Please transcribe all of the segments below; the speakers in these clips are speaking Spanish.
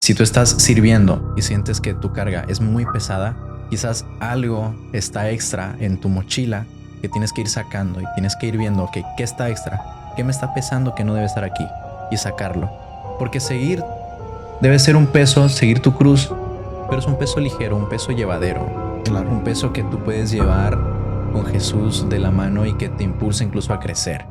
Si tú estás sirviendo y sientes que tu carga es muy pesada, quizás algo está extra en tu mochila que tienes que ir sacando y tienes que ir viendo, ok, ¿qué está extra? ¿Qué me está pesando que no debe estar aquí? Y sacarlo. Porque seguir debe ser un peso, seguir tu cruz, pero es un peso ligero, un peso llevadero, Claro. un peso que tú puedes llevar con Jesús de la mano y que te impulsa incluso a crecer.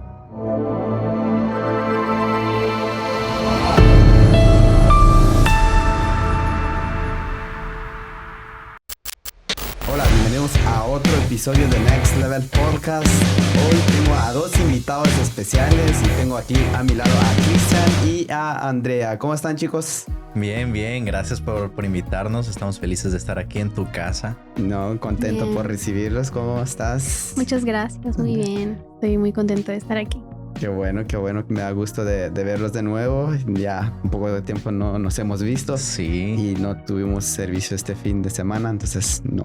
Hola, bienvenidos a otro episodio de Next Level Podcast. Hoy tengo a dos invitados especiales y tengo aquí a mi lado a Cristian y a Andrea. ¿Cómo están, chicos? Bien, bien, gracias por invitarnos. Estamos felices de estar aquí en tu casa. No, contento Bien. por recibirlos. ¿Cómo estás? Muchas gracias, muy bien. Estoy muy contenta de estar aquí. Qué bueno, me da gusto de verlos de nuevo. Ya un poco de tiempo no nos hemos visto Sí. y no tuvimos servicio este fin de semana, entonces no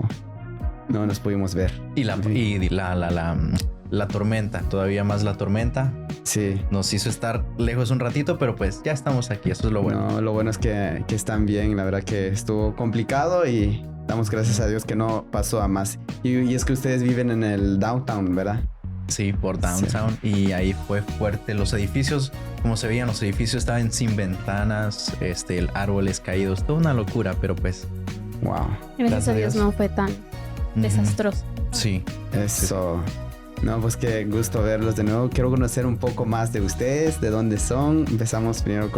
nos pudimos ver. Y la tormenta, todavía más la tormenta, Sí. nos hizo estar lejos un ratito, pero pues ya estamos aquí, eso es lo bueno. No, lo bueno es que están bien. La verdad que estuvo complicado y damos gracias a Dios que no pasó a más. Y es que ustedes viven en el downtown, ¿verdad? Sí, por downtown. Y ahí fue fuerte. Los edificios, como se veían, los edificios estaban sin ventanas, el árboles caídos, toda una locura, pero pues Wow. Gracias a Dios no fue tan desastroso. sí. Eso. No, pues qué gusto verlos de nuevo. Quiero conocer un poco más de ustedes, de dónde son. Empezamos primero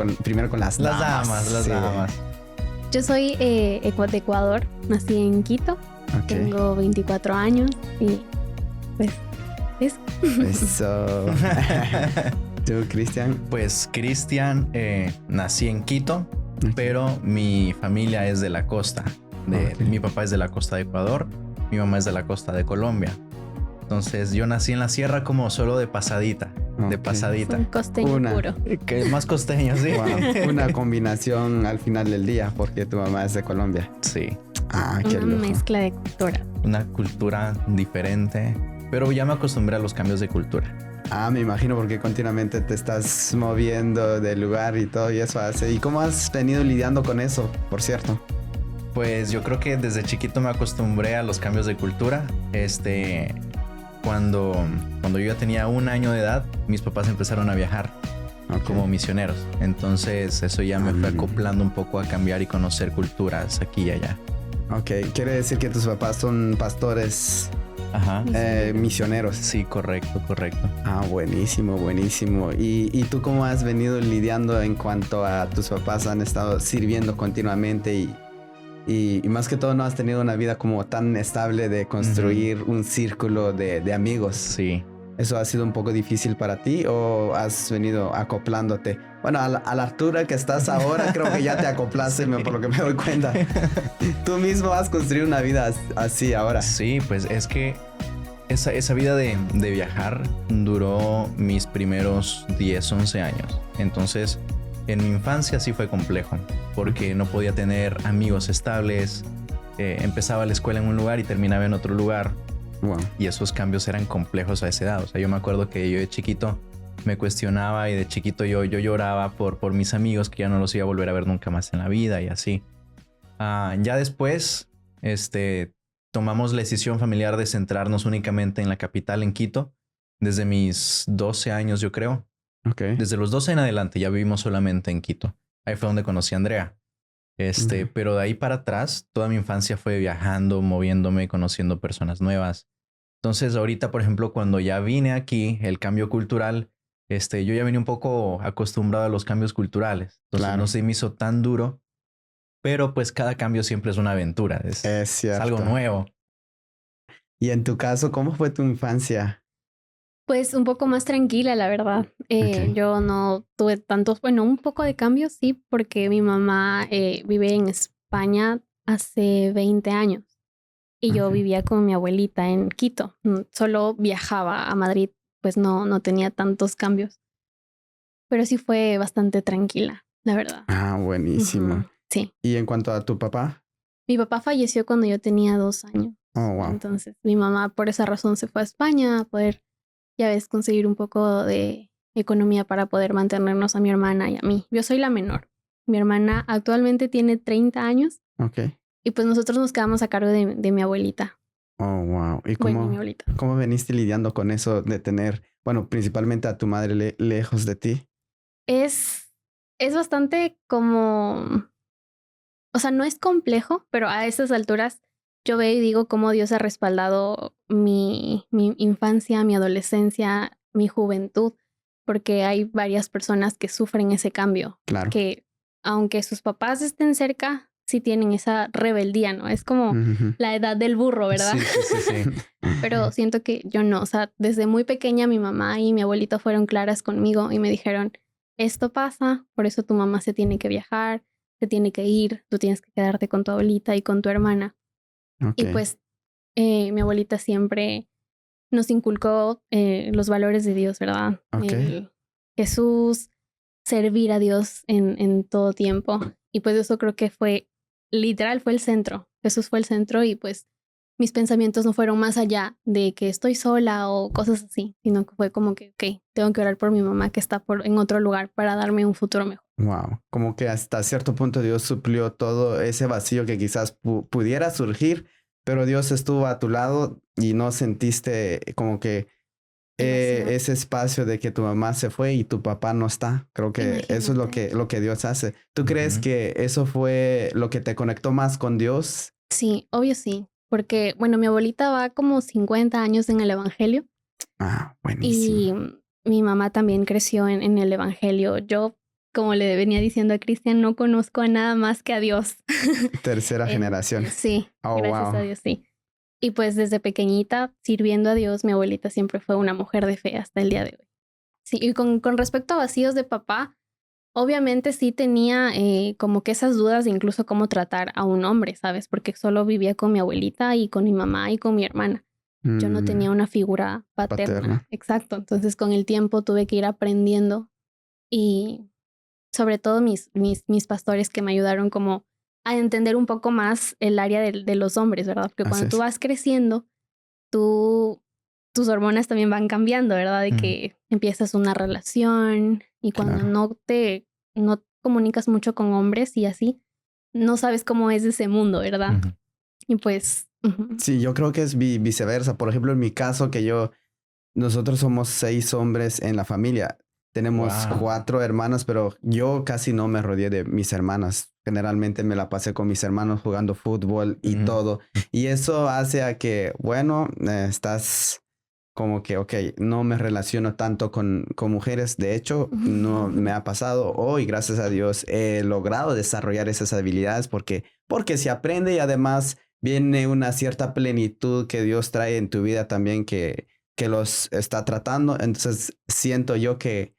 con las damas. Las Sí. damas. Yo soy de Ecuador, nací en Quito, Ok. tengo 24 años y pues eso. Eso. ¿Tú, Cristian? Pues Cristian, nací en Quito, Ok. pero mi familia es de la costa. Ok. Mi papá es de la costa de Ecuador, mi mamá es de la costa de Colombia. Entonces yo nací en la sierra como solo de pasadita, de Ok. pasadita. Un costeño Una. puro. Que es más costeño, sí. Wow. Una combinación al final del día, porque tu mamá es de Colombia. Sí, Ah, qué Una loco. mezcla de cultura. una cultura diferente, pero ya me acostumbré a los cambios de cultura. Ah, me imagino porque continuamente te estás moviendo de lugar y todo y eso hace. ¿Y cómo has venido lidiando con eso, por cierto? Pues yo creo que desde chiquito me acostumbré a los cambios de cultura. Cuando yo ya tenía 1 año de edad, mis papás empezaron a viajar Ok. como misioneros. Entonces eso ya me fue Mm. acoplando un poco a cambiar y conocer culturas aquí y allá. Ok, quiere decir que tus papás son pastores Ajá. misioneros. Sí, correcto. Ah, buenísimo, buenísimo. ¿Y tú cómo has venido lidiando en cuanto a tus papás han estado sirviendo continuamente y más que todo no has tenido una vida como tan estable de construir un círculo de amigos? Sí. ¿Eso ha sido un poco difícil para ti o has venido acoplándote? Bueno, a la altura que estás ahora creo que ya te acoplaste, Sí. por lo que me doy cuenta. Tú mismo has construido una vida así ahora. Sí, pues es que esa vida de viajar duró mis primeros 10, 11 años. Entonces, en mi infancia sí fue complejo, porque no podía tener amigos estables. Empezaba la escuela en un lugar y terminaba en otro lugar. Wow. Y esos cambios eran complejos a esa edad. O sea, yo me acuerdo que yo de chiquito me cuestionaba y de chiquito yo lloraba por mis amigos que ya no los iba a volver a ver nunca más en la vida y así. Ya después, tomamos la decisión familiar de centrarnos únicamente en la capital, en Quito, desde mis 12 años, yo creo. Ok. Desde los 12 en adelante ya vivimos solamente en Quito. Ahí fue donde conocí a Andrea. Ujú. Pero de ahí para atrás, toda mi infancia fue viajando, moviéndome, conociendo personas nuevas. Entonces, ahorita, por ejemplo, cuando ya vine aquí, el cambio cultural, yo ya vine un poco acostumbrado a los cambios culturales. Entonces, Claro. no se me hizo tan duro, pero pues cada cambio siempre es una aventura. Es Es cierto. algo nuevo. Y en tu caso, ¿cómo fue tu infancia? Pues un poco más tranquila, la verdad. Ok. Yo no tuve tantos, bueno, un poco de cambios, sí, porque mi mamá vive en España hace 20 años y yo Ok. vivía con mi abuelita en Quito. Solo viajaba a Madrid, pues no tenía tantos cambios, pero sí fue bastante tranquila, la verdad. Ah, buenísimo. Ujú, sí. ¿Y en cuanto a tu papá? Mi papá falleció cuando yo tenía 2 años. Oh, wow. Entonces mi mamá por esa razón se fue a España a poder, ya ves, conseguir un poco de economía para poder mantenernos a mi hermana y a mí. Yo soy la menor. Mi hermana actualmente tiene 30 años Ok. y pues nosotros nos quedamos a cargo de mi abuelita. Oh, wow. ¿Y Bueno, mi abuelita. cómo veniste lidiando con eso de tener, bueno, principalmente a tu madre lejos de ti? Es bastante como, o sea, no es complejo, pero a esas alturas yo veo y digo cómo Dios ha respaldado mi infancia, mi adolescencia, mi juventud, porque hay varias personas que sufren ese cambio, Claro. que aunque sus papás estén cerca, sí tienen esa rebeldía, ¿no? Es como Ujú. la edad del burro, ¿verdad? Sí, sí, sí, sí. Pero siento que yo no, o sea, desde muy pequeña mi mamá y mi abuelita fueron claras conmigo y me dijeron, esto pasa, por eso tu mamá se tiene que viajar, se tiene que ir, tú tienes que quedarte con tu abuelita y con tu hermana. Y Ok. pues mi abuelita siempre nos inculcó los valores de Dios, ¿verdad? Ok. El Jesús, servir a Dios en todo tiempo. Y pues eso creo que fue, literal, fue el centro. Jesús fue el centro y pues mis pensamientos no fueron más allá de que estoy sola o cosas así, sino que fue como que, ok, tengo que orar por mi mamá que está en otro lugar para darme un futuro mejor. Wow. Como que hasta cierto punto Dios suplió todo ese vacío que quizás pudiera surgir, pero Dios estuvo a tu lado y no sentiste como que El vacío. ese espacio de que tu mamá se fue y tu papá no está. Creo que eso es Imagínate. lo que Dios hace. ¿Tú crees Ujú. que eso fue lo que te conectó más con Dios? Sí, obvio sí, porque bueno, mi abuelita va como 50 años en el Evangelio Ah, buenísimo. y mi mamá también creció en el Evangelio. Yo, como le venía diciendo a Cristian, no conozco a nada más que a Dios. Tercera generación. Sí, Oh, gracias a wow. Dios, sí. Y pues desde pequeñita, sirviendo a Dios, mi abuelita siempre fue una mujer de fe hasta el día de hoy. Sí, y con respecto a vacíos de papá, obviamente sí tenía como que esas dudas de incluso cómo tratar a un hombre, ¿sabes? Porque solo vivía con mi abuelita y con mi mamá y con mi hermana. Yo no tenía una figura paterna. Paterna. Exacto. Entonces con el tiempo tuve que ir aprendiendo y sobre todo mis pastores que me ayudaron como a entender un poco más el área de los hombres, ¿verdad? Porque Así cuando tú es. vas creciendo, tú, tus hormonas también van cambiando, ¿verdad? De Ujú. que empiezas una relación y cuando Claro. no comunicas mucho con hombres y así, no sabes cómo es ese mundo, ¿verdad? Ujú. Y pues, ujú. Sí, yo creo que es viceversa. Por ejemplo, en mi caso, nosotros somos 6 hombres en la familia. Tenemos Wow. 4 hermanas, pero yo casi no me rodeé de mis hermanas. Generalmente me la pasé con mis hermanos jugando fútbol y Ujú. todo. Y eso hace a que, bueno, estás como que, ok, no me relaciono tanto con mujeres. De hecho, no me ha pasado hoy, gracias a Dios, he logrado desarrollar esas habilidades porque se aprende y además viene una cierta plenitud que Dios trae en tu vida también que los está tratando. Entonces siento yo que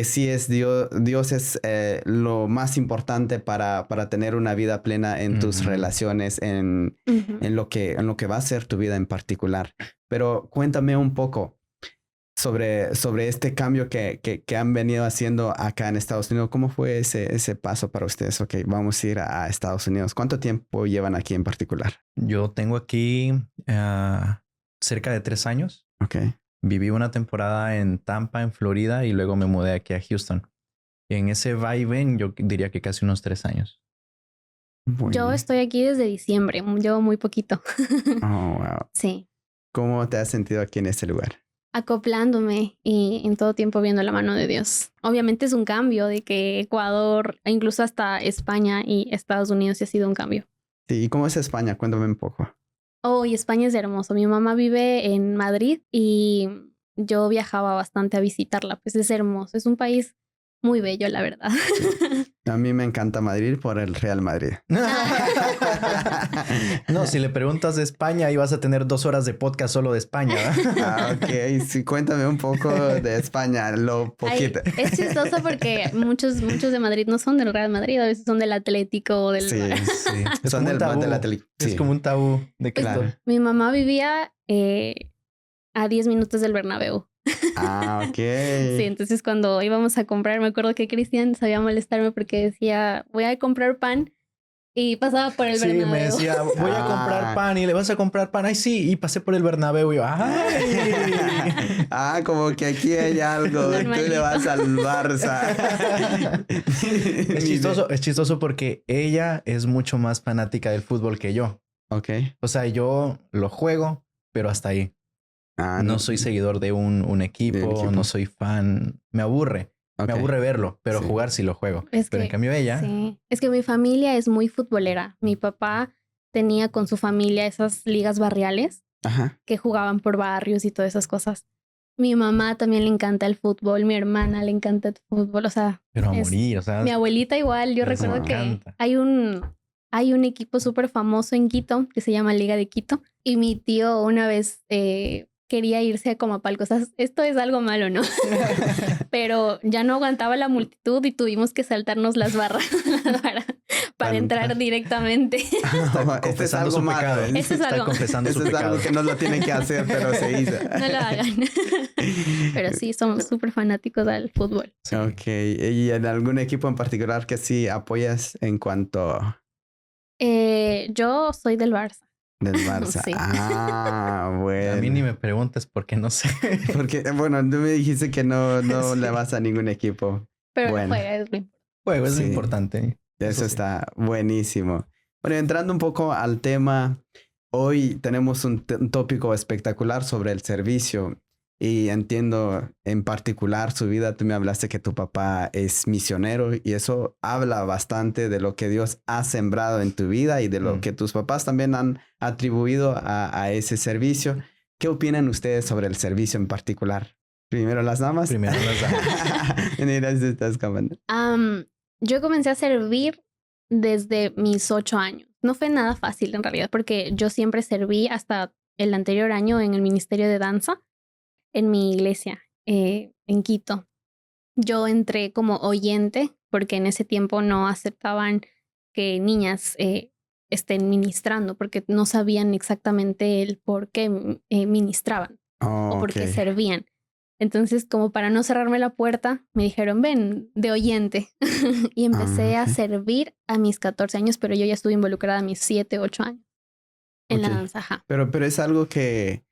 sí es Dios, Dios es lo más importante para tener una vida plena en tus Ujú. relaciones, Ujú. en lo que va a ser tu vida en particular. Pero cuéntame un poco sobre este cambio que han venido haciendo acá en Estados Unidos. ¿Cómo fue ese paso para ustedes? Ok, vamos a ir a Estados Unidos. ¿Cuánto tiempo llevan aquí en particular? Yo tengo aquí cerca de 3 años. Ok, Viví una temporada en Tampa, en Florida, y luego me mudé aquí a Houston. Y en ese va y ven, yo diría que casi unos 3 años. Yo bueno. estoy aquí desde diciembre, llevo muy poquito. Oh, wow. Sí, ¿Cómo te has sentido aquí en este lugar? acoplándome y en todo tiempo viendo la mano de Dios. Obviamente es un cambio de que Ecuador, e incluso hasta España y Estados Unidos sí ha sido un cambio. Sí, ¿y cómo es España? Cuéntame un poco. Oh, y España es hermoso. Mi mamá vive en Madrid y yo viajaba bastante a visitarla. Pues es hermoso. Es un país muy bello, la verdad. Sí. A mí me encanta Madrid por el Real Madrid. No, si le preguntas de España, ahí vas a tener 2 horas de podcast solo de España, ¿verdad? Ah, ok. Sí, cuéntame un poco de España, lo Ay, poquito. es chistoso porque muchos de Madrid no son del Real Madrid, a veces son del Atlético o del... Sí, Sí. Es son como un más de tabú. la tele. Es Sí, como un tabú de Pues Cristo. claro. mi mamá vivía a 10 minutos del Bernabéu. Ah, ok. Sí, entonces cuando íbamos a comprar, me acuerdo que Cristian sabía molestarme porque decía, voy a comprar pan y pasaba por el Sí, Bernabéu. me decía, voy a comprar pan y le vas a comprar pan. Ay, sí, y pasé por el Bernabéu y yo, ay. Como que aquí hay algo. Tú le Normalito. vas al Barça. Es chistoso porque ella es mucho más fanática del fútbol que yo. Ok. O sea, yo lo juego, pero hasta ahí. No soy seguidor de un equipo, no soy fan. Me aburre. Ok. Me aburre verlo, pero Sí. jugar sí lo juego. Es Pero que, en cambio ella, sí. Es que mi familia es muy futbolera. Mi papá tenía con su familia esas ligas barriales Ajá. que jugaban por barrios y todas esas cosas. Mi mamá también le encanta el fútbol, mi hermana le encanta el fútbol, o sea, pero a es- morir, o sea, mi abuelita igual. Yo les recuerdo que encanta. hay un equipo súper famoso en Quito que se llama Liga de Quito y mi tío una vez quería irse a Comapalco. O sea, esto es algo malo, ¿no? Pero ya no aguantaba la multitud y tuvimos que saltarnos las barras para entrar directamente. Está Este es confesando algo su malo. pecado. Eso es Está algo- confesando Eso su es pecado. algo que no lo tienen que hacer, pero se hizo. No lo hagan. Pero sí, somos súper fanáticos del fútbol. Sí. Ok. ¿Y en algún equipo en particular que sí apoyas en cuanto Yo soy del Barça. del Barça? Sí. Bueno. A mí ni me preguntes porque no sé. Porque, bueno, tú me dijiste que no Sí. le vas a ningún equipo. Pero Bueno. juega, es lo importante. Juego es Sí. lo importante. Eso sí. está buenísimo. Bueno, entrando un poco al tema, hoy tenemos un tópico espectacular sobre el servicio y entiendo en particular su vida. Tú me hablaste que tu papá es misionero y eso habla bastante de lo que Dios ha sembrado en tu vida y de lo que tus papás también han atribuido a ese servicio. ¿Qué opinan ustedes sobre el servicio en particular? Primero las damas. Primero las damas. Mira, se está escapando. Yo comencé a servir desde mis 8 años. No fue nada fácil en realidad porque yo siempre serví hasta el anterior año en el Ministerio de Danza en mi iglesia en Quito. Yo entré como oyente porque en ese tiempo no aceptaban que niñas estén ministrando porque no sabían exactamente el por qué ministraban o por qué Ok. servían. Entonces, como para no cerrarme la puerta, me dijeron, ven, de oyente. Y empecé a ok. servir a mis 14 años, pero yo ya estuve involucrada a mis 7, 8 años en la Ok. danza. Ajá. Pero es algo que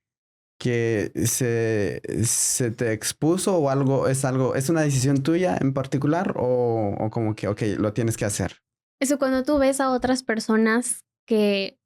se te expuso o es una decisión tuya en particular o como que, ok, lo tienes que hacer. Eso cuando tú ves a otras personas que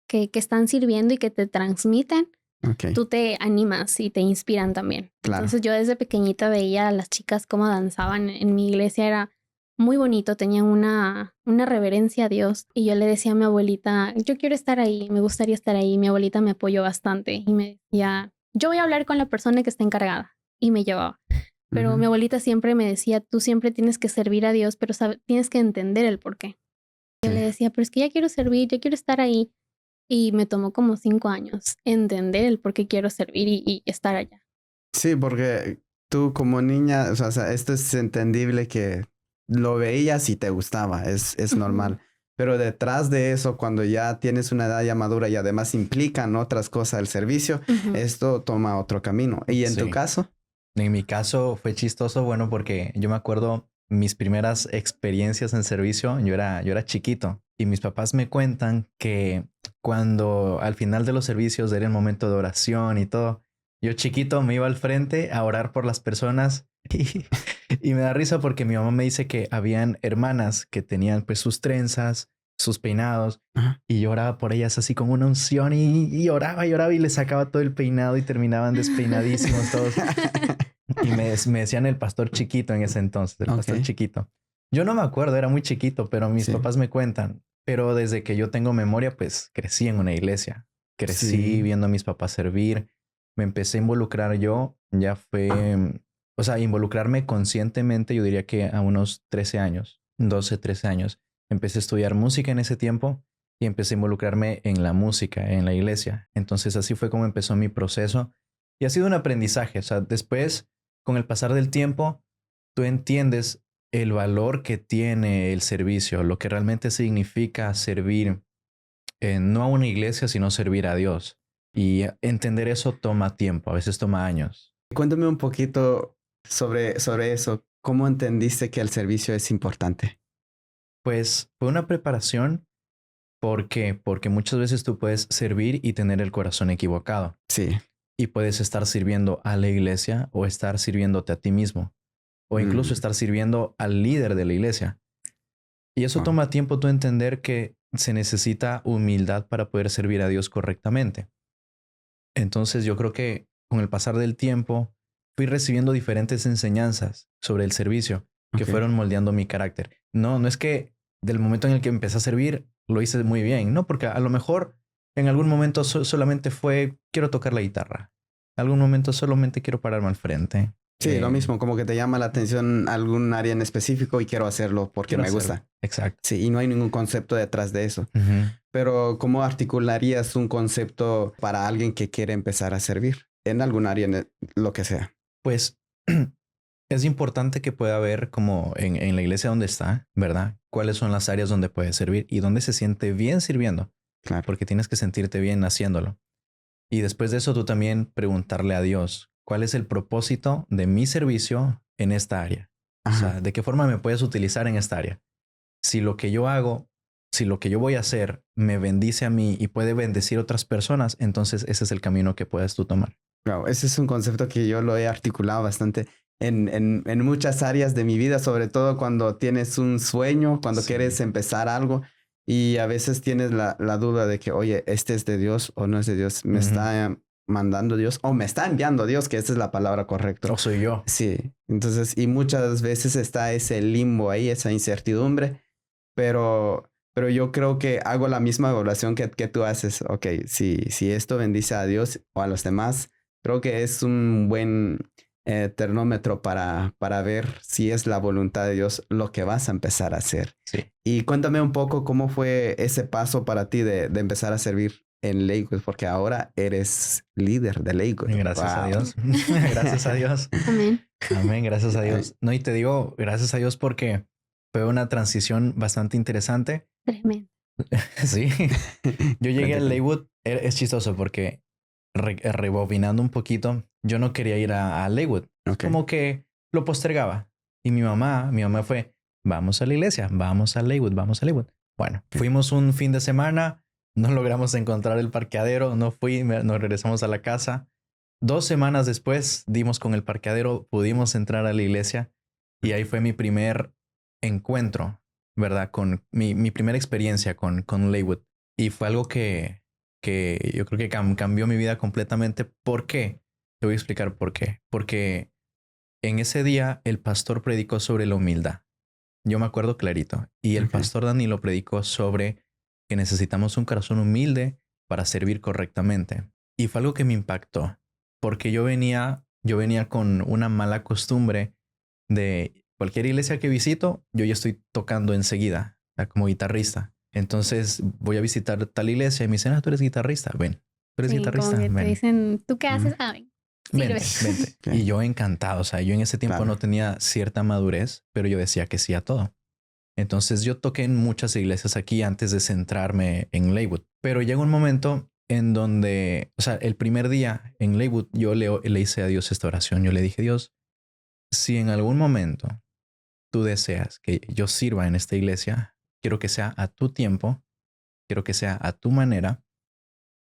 están sirviendo y que te transmiten, Ok. tú te animas y te inspiran también. Claro. Entonces yo desde pequeñita veía a las chicas cómo danzaban en mi iglesia, era muy bonito, tenían una reverencia a Dios y yo le decía a mi abuelita, yo quiero estar ahí, me gustaría estar ahí. Mi abuelita me apoyó bastante y me decía, yo voy a hablar con la persona que está encargada y me llevaba. Pero mi abuelita siempre me decía, tú siempre tienes que servir a Dios, pero tienes que entender el por qué. Yo le decía, pero es que ya quiero servir, ya quiero estar ahí. Y me tomó como 5 años entender el por qué quiero servir y estar allá. Sí, porque tú como niña, o sea, esto es entendible que lo veías y te gustaba, es normal. Pero detrás de eso, cuando ya tienes una edad ya madura y además implican otras cosas el servicio, esto toma otro camino. ¿Y en tu Sí. caso? En mi caso fue chistoso, bueno, porque yo me acuerdo mis primeras experiencias en servicio, yo era chiquito y mis papás me cuentan que cuando al final de los servicios era el momento de oración y todo, yo chiquito me iba al frente a orar por las personas y me da risa porque mi mamá me dice que habían hermanas que tenían pues sus trenzas, sus peinados y yo oraba por ellas así con una unción y oraba y les sacaba todo el peinado y terminaban despeinadísimos todos. Y me decían el pastor chiquito en ese entonces, el pastor chiquito. Yo no me acuerdo, era muy chiquito, pero mis papás me cuentan. Pero desde que yo tengo memoria, pues crecí en una iglesia. Crecí viendo a mis papás servir. Me empecé a involucrar yo, ya fue, o sea, involucrarme conscientemente, yo diría que a unos 13 años, 12, 13 años. Empecé a estudiar música en ese tiempo y empecé a involucrarme en la música, en la iglesia. Entonces así fue como empezó mi proceso y ha sido un aprendizaje. O sea, después, con el pasar del tiempo, tú entiendes el valor que tiene el servicio, lo que realmente significa servir no a una iglesia, sino servir a Dios. Y entender eso toma tiempo, a veces toma años. Cuéntame un poquito sobre eso. ¿Cómo entendiste que el servicio es importante? Pues fue una preparación ¿Por qué? Porque muchas veces tú puedes servir y tener el corazón equivocado. Sí. Y puedes estar sirviendo a la iglesia o estar sirviéndote a ti mismo. O incluso estar sirviendo al líder de la iglesia. Y eso toma tiempo tú entender que se necesita humildad para poder servir a Dios correctamente. Entonces yo creo que con el pasar del tiempo fui recibiendo diferentes enseñanzas sobre el servicio que fueron moldeando mi carácter. No es que del momento en el que empecé a servir lo hice muy bien, no, porque a lo mejor en algún momento solamente fue quiero tocar la guitarra. En algún momento solamente quiero pararme al frente. Sí, lo mismo, como que te llama la atención algún área en específico y quiero hacerlo porque me gusta. Exacto. Sí, y no hay ningún concepto detrás de eso. Pero ¿cómo articularías un concepto para alguien que quiere empezar a servir en algún área, lo que sea? Pues es importante que pueda ver como en la iglesia donde está, ¿verdad? Cuáles son las áreas donde puede servir y dónde se siente bien sirviendo. Claro. Porque tienes que sentirte bien haciéndolo. Y después de eso tú también preguntarle a Dios, ¿cuál es el propósito de mi servicio en esta área? O sea, ¿de qué forma me puedes utilizar en esta área? Si lo que yo hago, si lo que yo voy a hacer me bendice a mí y puede bendecir a otras personas, entonces ese es el camino que puedes tú tomar. Wow, ese es un concepto que yo lo he articulado bastante en muchas áreas de mi vida, sobre todo cuando tienes un sueño, cuando quieres empezar algo y a veces tienes la duda de que, oye, ¿este es de Dios o no es de Dios? ¿Me está mandando Dios o me está enviando Dios? Que esa es la palabra correcta. O soy yo. Sí, entonces, y muchas veces está ese limbo ahí, esa incertidumbre, pero yo creo que hago la misma evaluación que tú haces. Ok, si esto bendice a Dios o a los demás, creo que es un buen termómetro para ver si es la voluntad de Dios lo que vas a empezar a hacer. Sí. Y cuéntame un poco cómo fue ese paso para ti de empezar a servir en Lakewood, porque ahora eres líder de Lakewood. Gracias a Dios. Gracias a Dios. Amén. Amén, gracias a Dios. No, y te digo gracias a Dios porque fue una transición bastante interesante. Tremendo. Sí. Yo llegué a Lakewood, es chistoso porque rebobinando un poquito, yo no quería ir a Lakewood. Como que lo postergaba. Y mi mamá fue, vamos a la iglesia, vamos a Lakewood, vamos a Lakewood. Bueno, fuimos un fin de semana, no logramos encontrar el parqueadero, nos regresamos a la casa. 2 semanas después dimos con el parqueadero, pudimos entrar a la iglesia y ahí fue mi primer encuentro, ¿verdad? Con mi primera experiencia con Lakewood. Y fue algo que yo creo que cambió mi vida completamente. ¿Por qué? Te voy a explicar por qué. Porque en ese día el pastor predicó sobre la humildad. Yo me acuerdo clarito. Y el pastor Dani lo predicó sobre que necesitamos un corazón humilde para servir correctamente. Y fue algo que me impactó. Porque yo venía con una mala costumbre de cualquier iglesia que visito, yo ya estoy tocando enseguida, o sea, como guitarrista. Entonces voy a visitar tal iglesia y me dicen, tú eres guitarrista, ven. Tú eres guitarrista, como que ven. te dicen, ¿tú qué haces? Ven. Vente. Okay. Y yo encantado, o sea, yo en ese tiempo no tenía cierta madurez, pero yo decía que sí a todo. Entonces yo toqué en muchas iglesias aquí antes de centrarme en Lakewood. Pero llega un momento en donde, o sea, el primer día en Lakewood yo le hice a Dios esta oración. Yo le dije, Dios, si en algún momento tú deseas que yo sirva en esta iglesia, quiero que sea a tu tiempo, quiero que sea a tu manera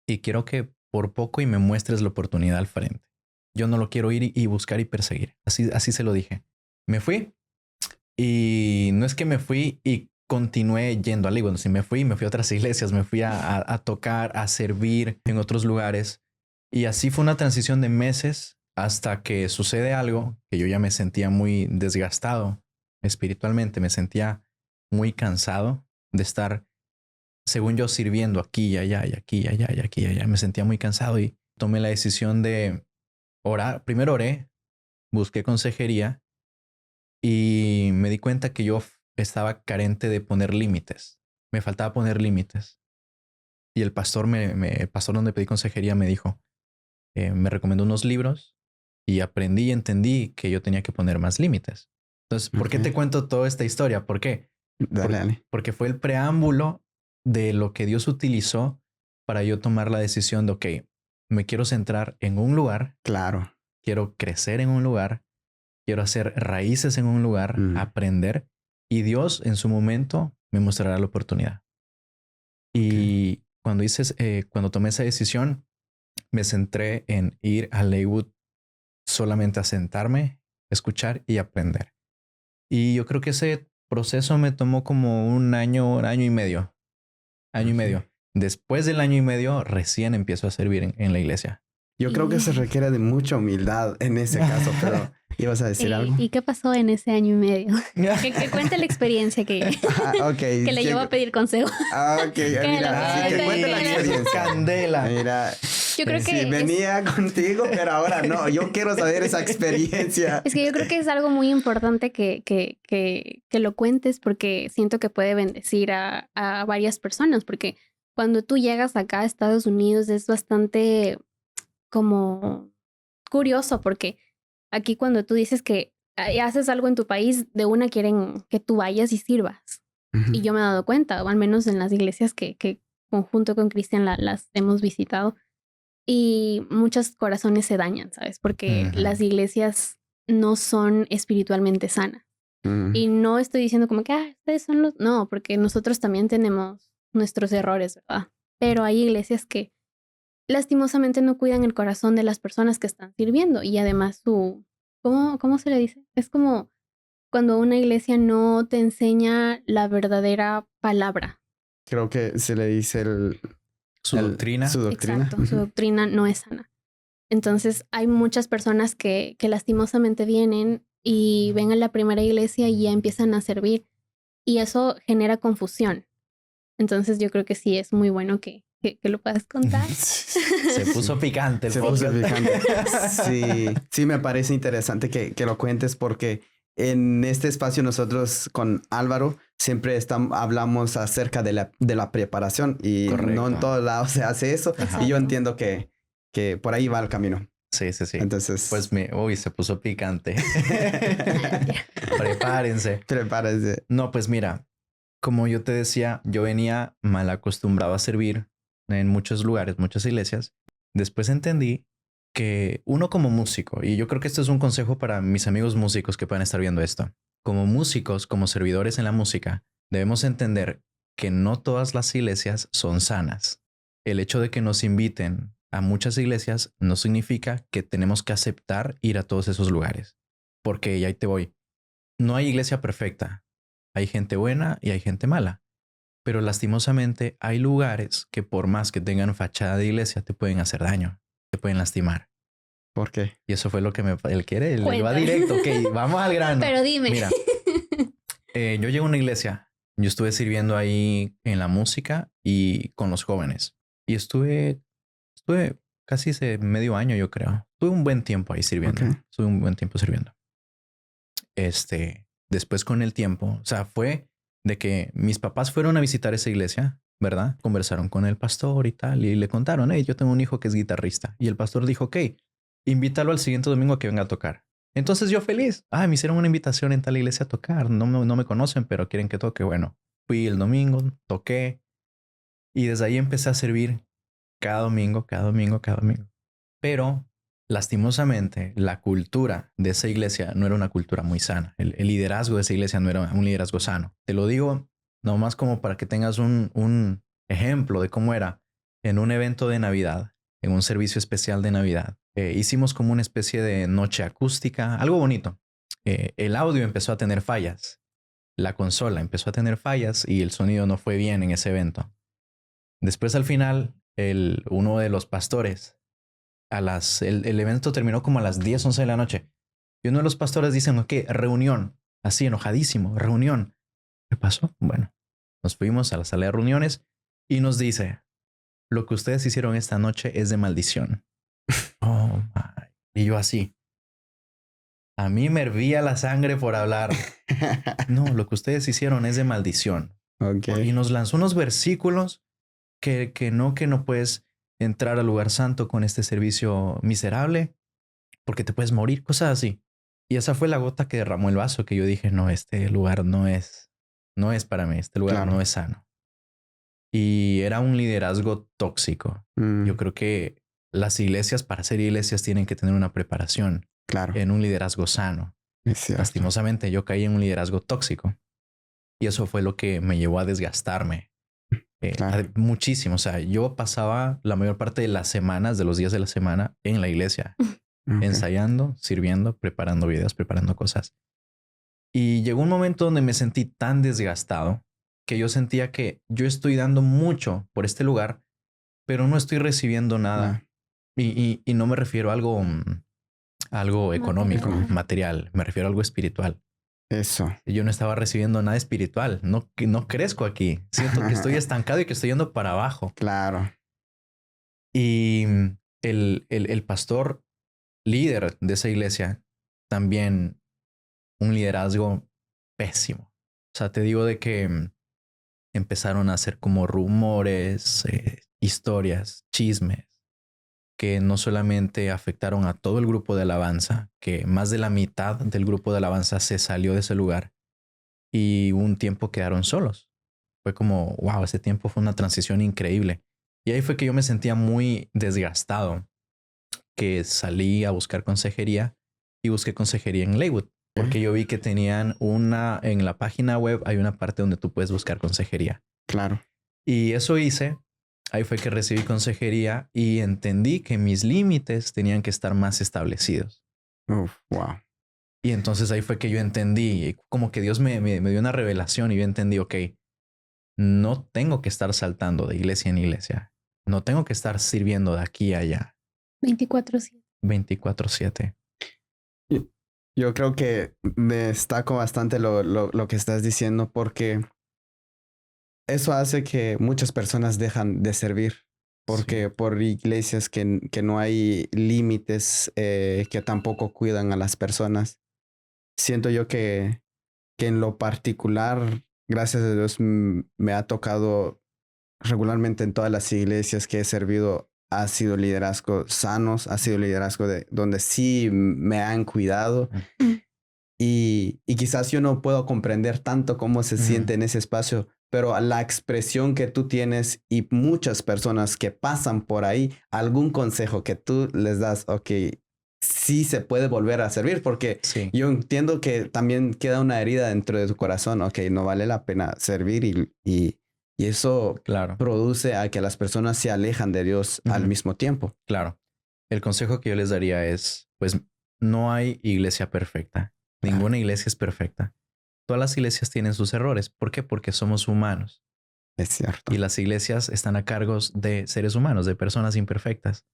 y quiero que por poco y me muestres la oportunidad al frente. Yo no lo quiero ir y buscar y perseguir. Así se lo dije. Me fui y no es que me fui y continué yendo a Lakewood. Si me fui a otras iglesias, me fui a tocar, a servir en otros lugares. Y así fue una transición de meses hasta que sucede algo que yo ya me sentía muy desgastado espiritualmente. Me sentía muy cansado de estar, según yo, sirviendo aquí y allá y aquí y allá y aquí y allá. Me sentía muy cansado y tomé la decisión de orar. Primero oré, busqué consejería y me di cuenta que yo estaba carente de poner límites. Me faltaba poner límites. Y el pastor, el pastor donde pedí consejería me dijo, me recomendó unos libros y aprendí y entendí que yo tenía que poner más límites. Entonces, ¿por qué te cuento toda esta historia? ¿Por qué? Dale. Porque fue el preámbulo de lo que Dios utilizó para yo tomar la decisión de, ok, me quiero centrar en un lugar. Claro. Quiero crecer en un lugar. Quiero hacer raíces en un lugar, aprender. Y Dios en su momento me mostrará la oportunidad. Y cuando tomé esa decisión, me centré en ir a Leywood solamente a sentarme, escuchar y aprender. Y yo creo que ese proceso me tomó como un año y medio. Año y medio. Después del año y medio, recién empiezo a servir en la iglesia. Yo creo que se requiere de mucha humildad en ese caso, pero ¿ibas a decir algo? ¿Y qué pasó en ese año y medio? Que cuente la experiencia que le llevó a pedir consejo. Ok, mira, que cuente la experiencia. Candela. Mira, yo creo que venía contigo, pero ahora no. Yo quiero saber esa experiencia. Es que yo creo que es algo muy importante que lo cuentes porque siento que puede bendecir a varias personas. Porque cuando tú llegas acá a Estados Unidos es bastante como curioso porque aquí cuando tú dices que haces algo en tu país, de una quieren que tú vayas y sirvas. Y yo me he dado cuenta, o al menos en las iglesias que conjunto con Cristian las hemos visitado, y muchos corazones se dañan, ¿sabes? Porque las iglesias no son espiritualmente sanas. Y no estoy diciendo como que, ustedes son los... No, porque nosotros también tenemos nuestros errores, ¿verdad? Pero hay iglesias que lastimosamente no cuidan el corazón de las personas que están sirviendo y además ¿cómo se le dice? Es como cuando una iglesia no te enseña la verdadera palabra. Creo que se le dice su doctrina. Exacto, su doctrina no es sana. Entonces hay muchas personas que lastimosamente vienen y ven a la primera iglesia y ya empiezan a servir y eso genera confusión. Entonces yo creo que sí es muy bueno que lo puedas contar. Se puso picante el podcast. Se puso picante. Sí, me parece interesante que lo cuentes porque en este espacio nosotros con Álvaro siempre hablamos acerca de la preparación y correcto. No en todos lados se hace eso. Exacto. Y yo entiendo que por ahí va el camino. Sí. Entonces, pues se puso picante. Prepárense. No, pues mira, como yo te decía, yo venía mal acostumbrado a servir en muchos lugares, muchas iglesias. Después entendí que uno como músico, y yo creo que esto es un consejo para mis amigos músicos que puedan estar viendo esto, como músicos, como servidores en la música, debemos entender que no todas las iglesias son sanas. El hecho de que nos inviten a muchas iglesias no significa que tenemos que aceptar ir a todos esos lugares. Porque, y ahí te voy, no hay iglesia perfecta. Hay gente buena y hay gente mala. Pero lastimosamente hay lugares que por más que tengan fachada de iglesia te pueden hacer daño, te pueden lastimar. ¿Por qué? Y eso fue lo que él quiere, él va directo. Ok, vamos al grano. Pero dime. Mira, yo llegué a una iglesia, yo estuve sirviendo ahí en la música y con los jóvenes. Y estuve casi medio año, yo creo. Tuve un buen tiempo ahí sirviendo. Okay. Estuve un buen tiempo sirviendo. Después con el tiempo, o sea, fue de que mis papás fueron a visitar esa iglesia, ¿verdad? Conversaron con el pastor y tal, y le contaron, hey, yo tengo un hijo que es guitarrista. Y el pastor dijo, ok, invítalo al siguiente domingo a que venga a tocar. Entonces yo feliz, me hicieron una invitación en tal iglesia a tocar, no me conocen, pero quieren que toque. Bueno, fui el domingo, toqué, y desde ahí empecé a servir cada domingo. Pero lastimosamente, la cultura de esa iglesia no era una cultura muy sana. El liderazgo de esa iglesia no era un liderazgo sano. Te lo digo nomás como para que tengas un ejemplo de cómo era en un evento de Navidad, en un servicio especial de Navidad. Hicimos como una especie de noche acústica, algo bonito. El audio empezó a tener fallas. La consola empezó a tener fallas y el sonido no fue bien en ese evento. Después al final, uno de los pastores, el evento terminó como a las 10, 11 de la noche. Y uno de los pastores dice, ok, reunión. Así enojadísimo, reunión. ¿Qué pasó? Bueno, nos fuimos a la sala de reuniones y nos dice, lo que ustedes hicieron esta noche es de maldición. Oh, my. Y yo así. A mí me hervía la sangre por hablar. No, lo que ustedes hicieron es de maldición. Okay. Y nos lanzó unos versículos que no puedes entrar al lugar santo con este servicio miserable porque te puedes morir, cosas así. Y esa fue la gota que derramó el vaso, que yo dije, no, este lugar no es para mí, este lugar no es sano. Y era un liderazgo tóxico. Yo creo que las iglesias, para ser iglesias, tienen que tener una preparación en un liderazgo sano. Lastimosamente, yo caí en un liderazgo tóxico. Y eso fue lo que me llevó a desgastarme Claro. Muchísimo. O sea, yo pasaba la mayor parte de las semanas, de los días de la semana en la iglesia, Ok. ensayando, sirviendo, preparando videos, preparando cosas. Y llegó un momento donde me sentí tan desgastado que yo sentía que yo estoy dando mucho por este lugar, pero no estoy recibiendo Claro. nada. Y no me refiero a algo, algo económico, Económico. material, me refiero a algo espiritual. Eso. Yo no estaba recibiendo nada espiritual, no crezco aquí. Siento que estoy estancado y que estoy yendo para abajo. Claro. Y el pastor líder de esa iglesia también un liderazgo pésimo. O sea, te digo de que empezaron a hacer como rumores, historias, chismes, que no solamente afectaron a todo el grupo de alabanza, que más de la mitad del grupo de alabanza se salió de ese lugar y un tiempo quedaron solos. Fue como, wow, ese tiempo fue una transición increíble. Y ahí fue que yo me sentía muy desgastado, que salí a buscar consejería y busqué consejería en Leywood, porque yo vi que tenían en la página web hay una parte donde tú puedes buscar consejería. Claro. Y eso hice. Ahí fue que recibí consejería y entendí que mis límites tenían que estar más establecidos. Wow. Y entonces ahí fue que yo entendí, como que Dios me dio una revelación y yo entendí, ok, no tengo que estar saltando de iglesia en iglesia. No tengo que estar sirviendo de aquí a allá 24/7. 24/7. Yo creo que destaco bastante lo que estás diciendo porque eso hace que muchas personas dejan de servir. Porque por iglesias que no hay límites, que tampoco cuidan a las personas. Siento yo que en lo particular, gracias a Dios, me ha tocado regularmente en todas las iglesias que he servido, ha sido liderazgo sanos, ha sido liderazgo de donde sí me han cuidado. Y quizás yo no puedo comprender tanto cómo se siente en ese espacio, pero la expresión que tú tienes y muchas personas que pasan por ahí, algún consejo que tú les das, ok, sí se puede volver a servir, porque Sí, yo entiendo que también queda una herida dentro de tu corazón, ok, no vale la pena servir y eso claro, produce a que las personas se alejan de Dios al mismo tiempo. claro. El consejo que yo les daría es, pues, no hay iglesia perfecta. Claro. Ninguna iglesia es perfecta. Todas las iglesias tienen sus errores. ¿Por qué? Porque somos humanos. Es cierto. Y las iglesias están a cargo de seres humanos, de personas imperfectas.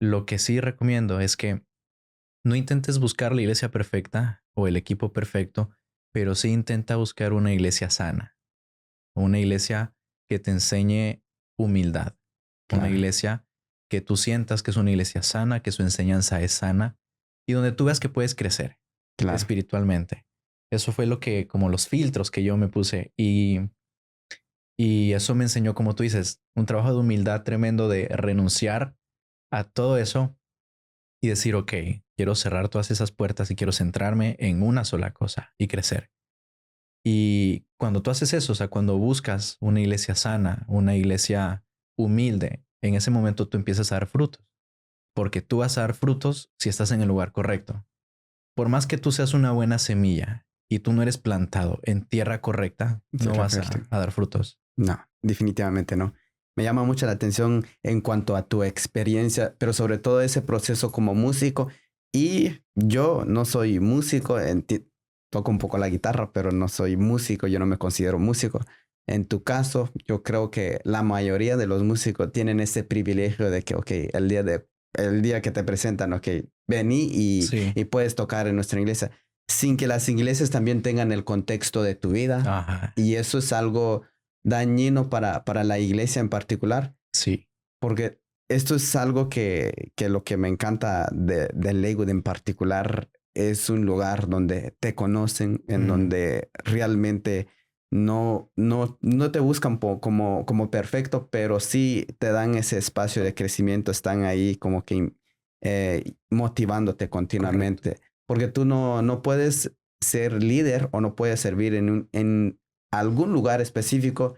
Lo que sí recomiendo es que no intentes buscar la iglesia perfecta o el equipo perfecto, pero sí intenta buscar una iglesia sana, una iglesia que te enseñe humildad, una Claro. iglesia que tú sientas que es una iglesia sana, que su enseñanza es sana y donde tú veas que puedes crecer Claro. espiritualmente. Eso fue lo que, como los filtros que yo me puse y eso me enseñó, como tú dices, un trabajo de humildad tremendo de renunciar a todo eso y decir, ok, quiero cerrar todas esas puertas y quiero centrarme en una sola cosa y crecer. Y cuando tú haces eso, o sea, cuando buscas una iglesia sana, una iglesia humilde, en ese momento tú empiezas a dar frutos, porque tú vas a dar frutos si estás en el lugar correcto. Por más que tú seas una buena semilla y tú no eres plantado en tierra correcta, no vas a dar frutos. No, definitivamente no. Me llama mucho la atención en cuanto a tu experiencia, pero sobre todo ese proceso como músico. Y yo no soy músico, toco un poco la guitarra, pero no soy músico, yo no me considero músico. En tu caso, yo creo que la mayoría de los músicos tienen ese privilegio de que, ok, el día que te presentan, ok, vení Sí. y puedes tocar en nuestra iglesia, sin que las iglesias también tengan el contexto de tu vida. Ajá. Y eso es algo dañino para la iglesia en particular, Sí. porque esto es algo que lo que me encanta de Lakewood en particular es un lugar donde te conocen, en donde realmente no te buscan como perfecto, pero sí te dan ese espacio de crecimiento, están ahí como que motivándote continuamente, porque tú no puedes ser líder o no puedes servir en algún lugar específico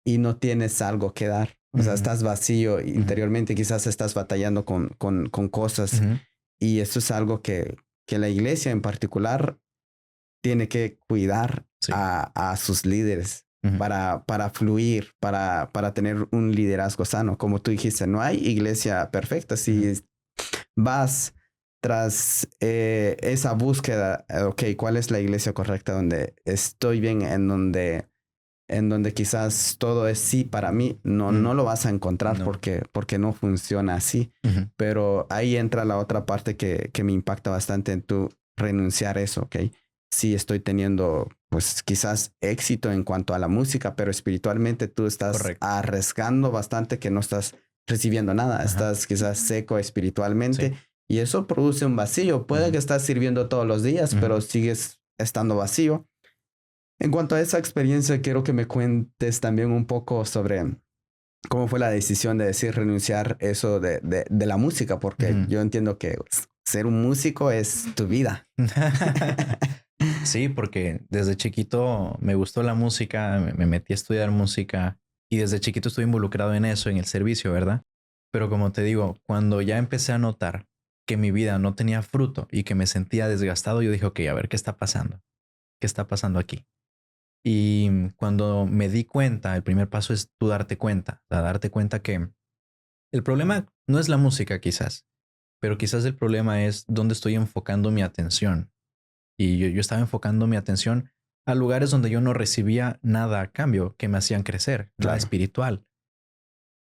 y no tienes algo que dar. O sea, estás vacío interiormente, quizás estás batallando con cosas. Y eso es algo que la iglesia en particular tiene que cuidar Sí. a sus líderes. Ujú. para fluir, para tener un liderazgo sano. Como tú dijiste, no hay iglesia perfecta. Si vas tras esa búsqueda, ok, ¿cuál es la iglesia correcta donde estoy bien, en donde quizás todo es sí para mí? No lo vas a encontrar No. porque no funciona así. Ujú. Pero ahí entra la otra parte que me impacta bastante en tu renunciar a eso, ¿ok? Sí estoy teniendo, pues quizás éxito en cuanto a la música, pero espiritualmente tú estás Correcto. arriesgando bastante que no estás recibiendo nada. Ajá. Estás quizás seco espiritualmente Sí. y eso produce un vacío. Puede Ujú. que estás sirviendo todos los días, Ujú. pero sigues estando vacío. En cuanto a esa experiencia, quiero que me cuentes también un poco sobre cómo fue la decisión de decir renunciar eso de la música, porque Ujú. yo entiendo que ser un músico es tu vida. Sí, porque desde chiquito me gustó la música, me metí a estudiar música y desde chiquito estuve involucrado en eso, en el servicio, ¿verdad? Pero como te digo, cuando ya empecé a notar que mi vida no tenía fruto y que me sentía desgastado, yo dije, ok, a ver, ¿qué está pasando? ¿Qué está pasando aquí? Y cuando me di cuenta, el primer paso es tú darte cuenta, o sea, darte cuenta que el problema no es la música quizás, pero quizás el problema es dónde estoy enfocando mi atención. Y yo estaba enfocando mi atención a lugares donde yo no recibía nada a cambio que me hacían crecer, la Claro. espiritual.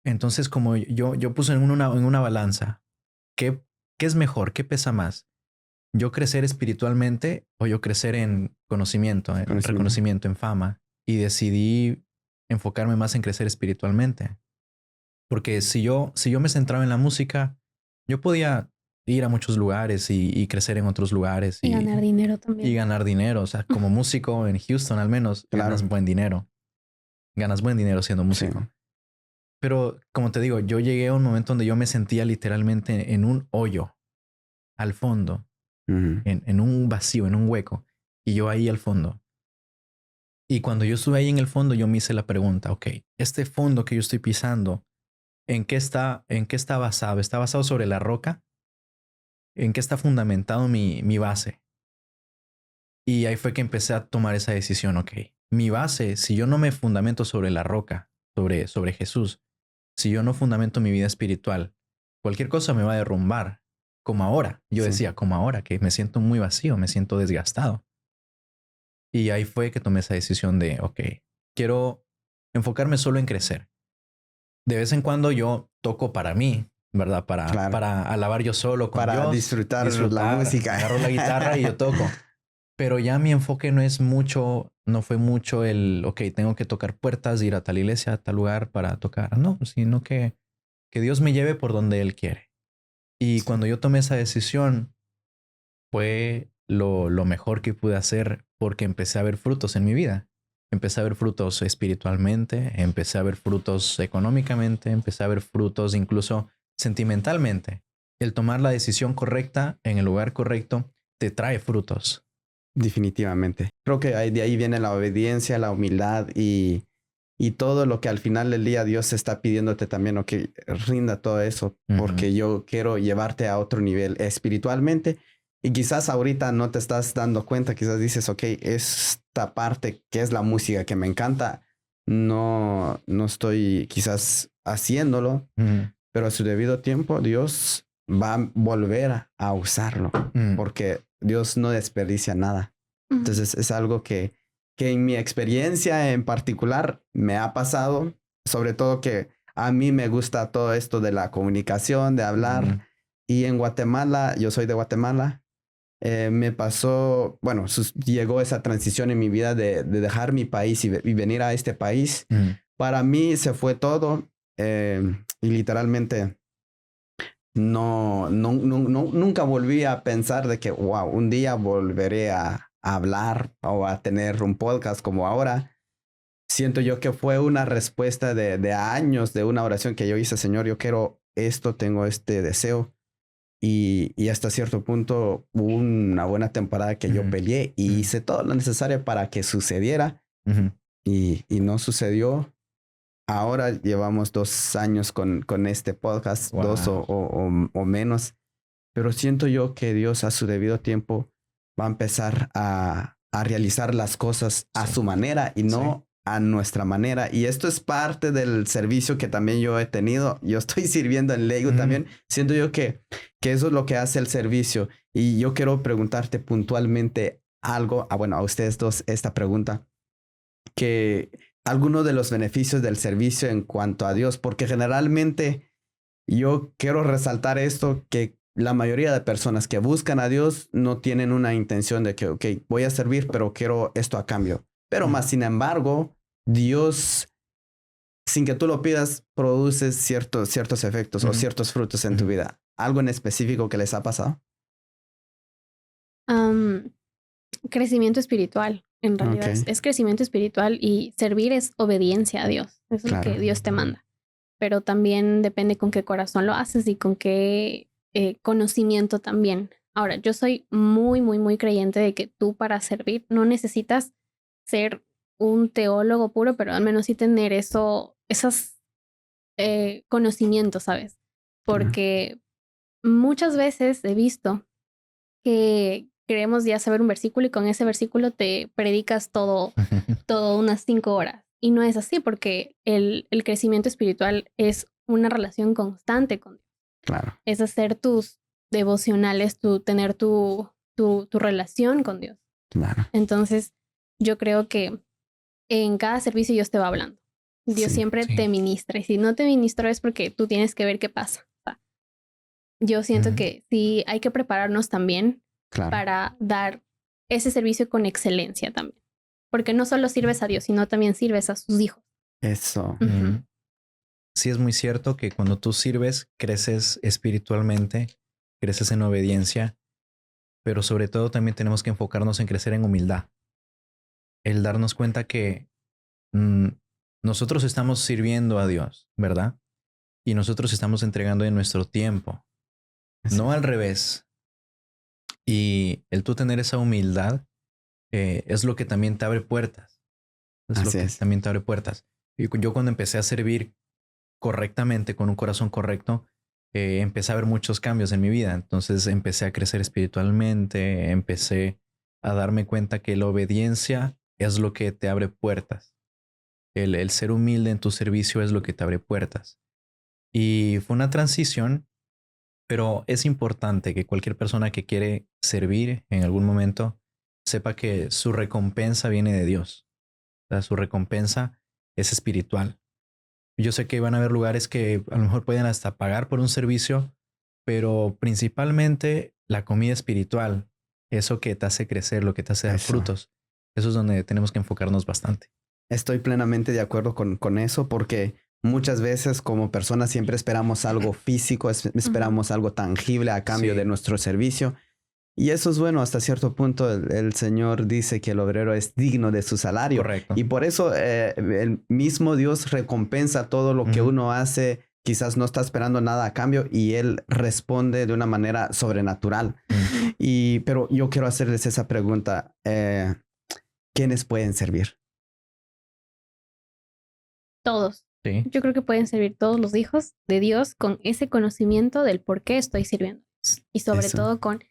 Entonces, como yo puse en una balanza, ¿qué, ¿qué es mejor? ¿Qué pesa más? ¿Yo crecer espiritualmente o yo crecer en conocimiento, en Conocimiento. reconocimiento, en fama? Y decidí enfocarme más en crecer espiritualmente. Porque si yo me centraba en la música, yo podía ir a muchos lugares y crecer en otros lugares Y ganar dinero también. y ganar dinero. O sea, como músico en Houston al menos Claro. ganas buen dinero. Ganas buen dinero siendo músico. Sí. Pero como te digo, yo llegué a un momento donde yo me sentía literalmente en un hoyo, al fondo, Ujú. en un vacío, en un hueco. Y yo ahí al fondo. Y cuando yo estuve ahí en el fondo, yo me hice la pregunta, ok, este fondo que yo estoy pisando, en qué está basado? ¿Está basado sobre la roca? ¿En qué está fundamentado mi base? Y ahí fue que empecé a tomar esa decisión, ok. Mi base, si yo no me fundamento sobre la roca, sobre Jesús, si yo no fundamento mi vida espiritual, cualquier cosa me va a derrumbar. Como ahora, yo Sí. decía, como ahora, que me siento muy vacío, me siento desgastado. Y ahí fue que tomé esa decisión de, ok, quiero enfocarme solo en crecer. De vez en cuando yo toco para mí, ¿verdad? Claro. Para alabar yo solo con Para Dios, disfrutar la música. agarro la guitarra y yo toco. Pero ya mi enfoque no es mucho, no fue mucho el, ok, tengo que tocar puertas, ir a tal iglesia, a tal lugar para tocar. No, sino que Dios me lleve por donde Él quiere. Y Sí. cuando yo tomé esa decisión, fue lo mejor que pude hacer porque empecé a ver frutos en mi vida. Empecé a ver frutos espiritualmente, empecé a ver frutos económicamente, empecé a ver frutos incluso sentimentalmente. El tomar la decisión correcta en el lugar correcto te trae frutos. Definitivamente. Creo que de ahí viene la obediencia, la humildad y todo lo que al final del día Dios está pidiéndote también, o que rinda todo eso, porque yo quiero llevarte a otro nivel espiritualmente. Y quizás ahorita no te estás dando cuenta, quizás dices, ok, esta parte que es la música que me encanta, no estoy quizás haciéndolo, Ujú. pero a su debido tiempo Dios va a volver a usarlo, Ujú. porque Dios no desperdicia nada. Ujú. Entonces es algo que en mi experiencia en particular me ha pasado, sobre todo que a mí me gusta todo esto de la comunicación, de hablar. Ujú. Y en Guatemala, yo soy de Guatemala, me pasó, bueno, llegó esa transición en mi vida de dejar mi país y venir a este país. Ujú. Para mí se fue todo y literalmente nunca volví a pensar de que, wow, un día volveré a hablar o a tener un podcast como ahora. Siento yo que fue una respuesta de años, de una oración que yo hice, Señor, yo quiero esto, tengo este deseo. Y hasta cierto punto hubo una buena temporada que yo Ujú. peleé y Ujú. hice todo lo necesario para que sucediera Ujú. y no sucedió. Ahora llevamos 2 años con este podcast, Wow. 2 o menos, pero siento yo que Dios a su debido tiempo va a empezar a realizar las cosas a Sí. su manera y no a nuestra manera. Y esto es parte del servicio que también yo he tenido. Yo estoy sirviendo en Lego también. Siento yo que eso es lo que hace el servicio. Y yo quiero preguntarte puntualmente algo, bueno, a ustedes dos esta pregunta, que algunos de los beneficios del servicio en cuanto a Dios, porque generalmente yo quiero resaltar esto, que la mayoría de personas que buscan a Dios no tienen una intención de que, ok, voy a servir, pero quiero esto a cambio. Pero más sin embargo, Dios, sin que tú lo pidas, produce ciertos efectos o ciertos frutos en tu vida. ¿Algo en específico que les ha pasado? Crecimiento espiritual, en realidad. Es crecimiento espiritual, y servir es obediencia a Dios. Eso es lo que Dios te manda. Pero también depende con qué corazón lo haces y con qué conocimiento también. Ahora, yo soy muy, muy, muy creyente de que tú, para servir, no necesitas ser un teólogo puro, pero al menos sí tener esos conocimientos, ¿sabes? Porque muchas veces he visto que queremos ya saber un versículo y con ese versículo te predicas todo unas 5 horas. Y no es así, porque el crecimiento espiritual es una relación constante con Dios. Claro. Es hacer tus devocionales, tener tu relación con Dios. Claro. Entonces, yo creo que en cada servicio Dios te va hablando. Dios siempre te ministra. Y si no te ministró es porque tú tienes que ver qué pasa. Yo siento que sí hay que prepararnos también para dar ese servicio con excelencia también. Porque no solo sirves a Dios, sino también sirves a sus hijos. Eso. Sí, es muy cierto que cuando tú sirves, creces espiritualmente, creces en obediencia, pero sobre todo también tenemos que enfocarnos en crecer en humildad. El darnos cuenta que nosotros estamos sirviendo a Dios, ¿verdad? Y nosotros estamos entregando en nuestro tiempo. No al revés. Y el tú tener esa humildad es lo que también te abre puertas. También te abre puertas. Y yo cuando empecé a servir correctamente, con un corazón correcto, empecé a ver muchos cambios en mi vida. Entonces empecé a crecer espiritualmente, empecé a darme cuenta que la obediencia es lo que te abre puertas. El ser humilde en tu servicio es lo que te abre puertas. Y fue una transición. Pero es importante que cualquier persona que quiere servir en algún momento sepa que su recompensa viene de Dios. O sea, su recompensa es espiritual. Yo sé que van a haber lugares que a lo mejor pueden hasta pagar por un servicio, pero principalmente la comida espiritual, eso que te hace crecer, lo que te hace dar frutos, eso es donde tenemos que enfocarnos bastante. Estoy plenamente de acuerdo con eso, porque muchas veces como personas siempre esperamos algo físico, esperamos algo tangible a cambio de nuestro servicio. Y eso es bueno, hasta cierto punto el Señor dice que el obrero es digno de su salario. Correcto. Y por eso el mismo Dios recompensa todo lo que uno hace. Quizás no está esperando nada a cambio y Él responde de una manera sobrenatural. Pero yo quiero hacerles esa pregunta. ¿Quiénes pueden servir? Todos. Sí. Yo creo que pueden servir todos los hijos de Dios con ese conocimiento del por qué estoy sirviendo. Y sobre todo con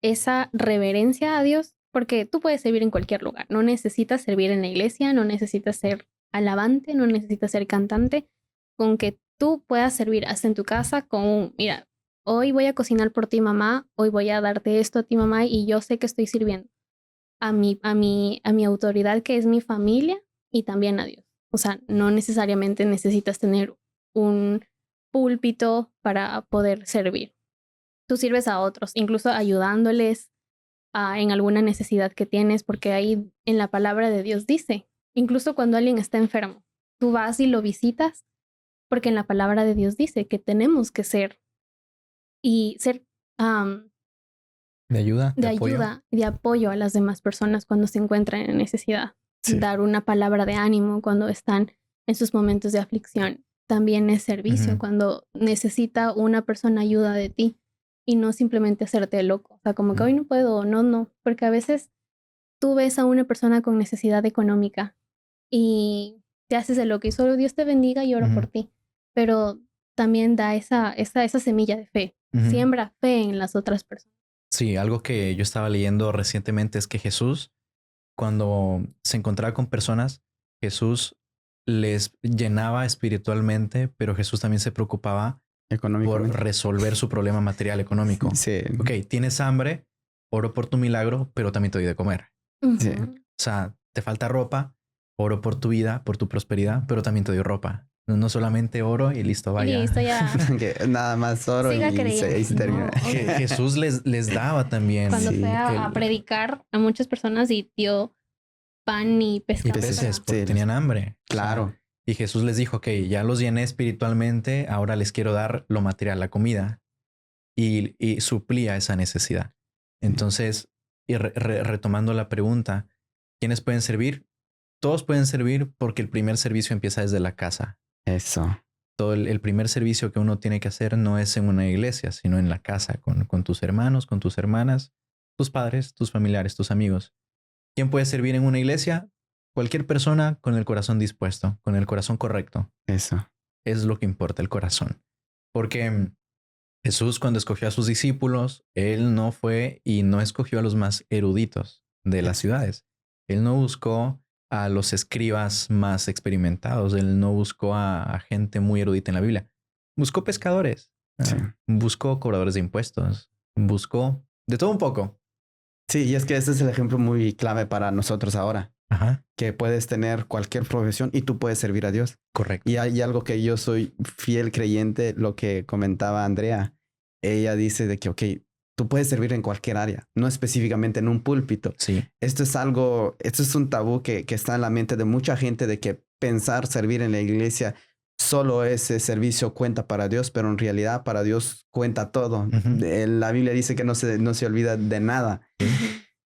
esa reverencia a Dios, porque tú puedes servir en cualquier lugar. No necesitas servir en la iglesia, no necesitas ser alabante, no necesitas ser cantante. Con que tú puedas servir hasta en tu casa con, mira, hoy voy a cocinar por ti, mamá, hoy voy a darte esto a ti, mamá, y yo sé que estoy sirviendo a mi autoridad, que es mi familia, y también a Dios. O sea, no necesariamente necesitas tener un púlpito para poder servir. Tú sirves a otros, incluso ayudándoles en alguna necesidad que tienes, porque ahí en la palabra de Dios dice, incluso cuando alguien está enfermo, tú vas y lo visitas, porque en la palabra de Dios dice que tenemos que ser de ayuda, de apoyo a las demás personas cuando se encuentran en necesidad. Sí. Dar una palabra de ánimo cuando están en sus momentos de aflicción. También es servicio cuando necesita una persona ayuda de ti y no simplemente hacerte loco. O sea, como que hoy no puedo, no, porque a veces tú ves a una persona con necesidad económica y te haces el loco y solo Dios te bendiga y oro por ti. Pero también da esa semilla de fe. Siembra fe en las otras personas. Sí, algo que yo estaba leyendo recientemente es que Jesús, cuando se encontraba con personas, Jesús les llenaba espiritualmente, pero Jesús también se preocupaba por Económicamente. resolver su problema material económico. Sí. Ok, tienes hambre, oro por tu milagro, pero también te doy de comer. Sí. Ujú. O sea, te falta ropa, oro por tu vida, por tu prosperidad, pero también te doy ropa. No solamente oro y listo, vaya. Listo, ya. Que nada más oro Siga y creyendo. se termina. No, Jesús les daba también Cuando Sí, fue a el- predicar a muchas personas y dio pan y y pescado. peces porque Sí. tenían hambre. O sea, Claro. y Jesús les dijo, ok, ya los llené espiritualmente, ahora les quiero dar lo material, la comida. Y suplía esa necesidad. Entonces, y retomando la pregunta, ¿quiénes pueden servir? Todos pueden servir porque el primer servicio empieza desde la casa. Eso. Todo el primer servicio que uno tiene que hacer no es en una iglesia, sino en la casa, con tus hermanos, con tus hermanas, tus padres, tus familiares, tus amigos. ¿Quién puede servir en una iglesia? Cualquier persona con el corazón dispuesto, con el corazón correcto. Eso. Es lo que importa, el corazón. Porque Jesús, cuando escogió a sus discípulos, él no fue y no escogió a los más eruditos de las ciudades. Él no buscó a los escribas más experimentados. Él no buscó a gente muy erudita en la Biblia. Buscó pescadores. Sí. Buscó cobradores de impuestos. Buscó de todo un poco. Sí, y es que ese es el ejemplo muy clave para nosotros ahora, Ajá. que puedes tener cualquier profesión y tú puedes servir a Dios. Correcto. Y hay algo que yo soy fiel creyente, lo que comentaba Andrea. Ella dice de que, ok, tú puedes servir en cualquier área, no específicamente en un púlpito. Sí. Esto es un tabú que está en la mente de mucha gente de que pensar servir en la iglesia, solo ese servicio cuenta para Dios, pero en realidad para Dios cuenta todo. Ujú. La Biblia dice que no se olvida de nada.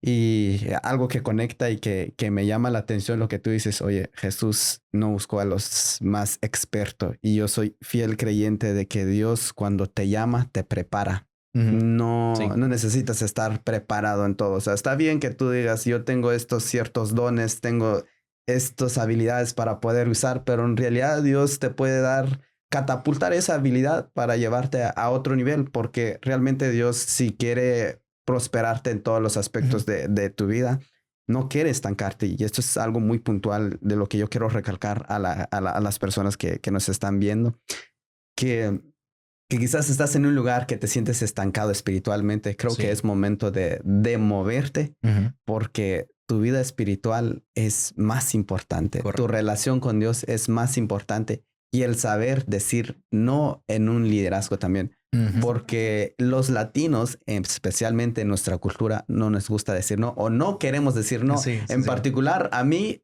Y algo que conecta y que me llama la atención lo que tú dices, oye, Jesús no buscó a los más expertos y yo soy fiel creyente de que Dios cuando te llama te prepara. Ujú. No, Sí. no necesitas estar preparado en todo. O sea, está bien que tú digas, yo tengo estos ciertos dones, tengo estas habilidades para poder usar, pero en realidad Dios te puede dar, catapultar esa habilidad para llevarte a otro nivel, porque realmente Dios, si quiere prosperarte en todos los aspectos de tu vida, no quiere estancarte. Y esto es algo muy puntual de lo que yo quiero recalcar a las personas que nos están viendo, que quizás estás en un lugar que te sientes estancado espiritualmente. Creo Sí. que es momento de moverte, Ujú. porque tu vida espiritual es más importante. Correcto. Tu relación con Dios es más importante y el saber decir no en un liderazgo también. Ujú. Porque los latinos, especialmente en nuestra cultura, no nos gusta decir no o no queremos decir no. Sí, sí, En sí. particular, a mí,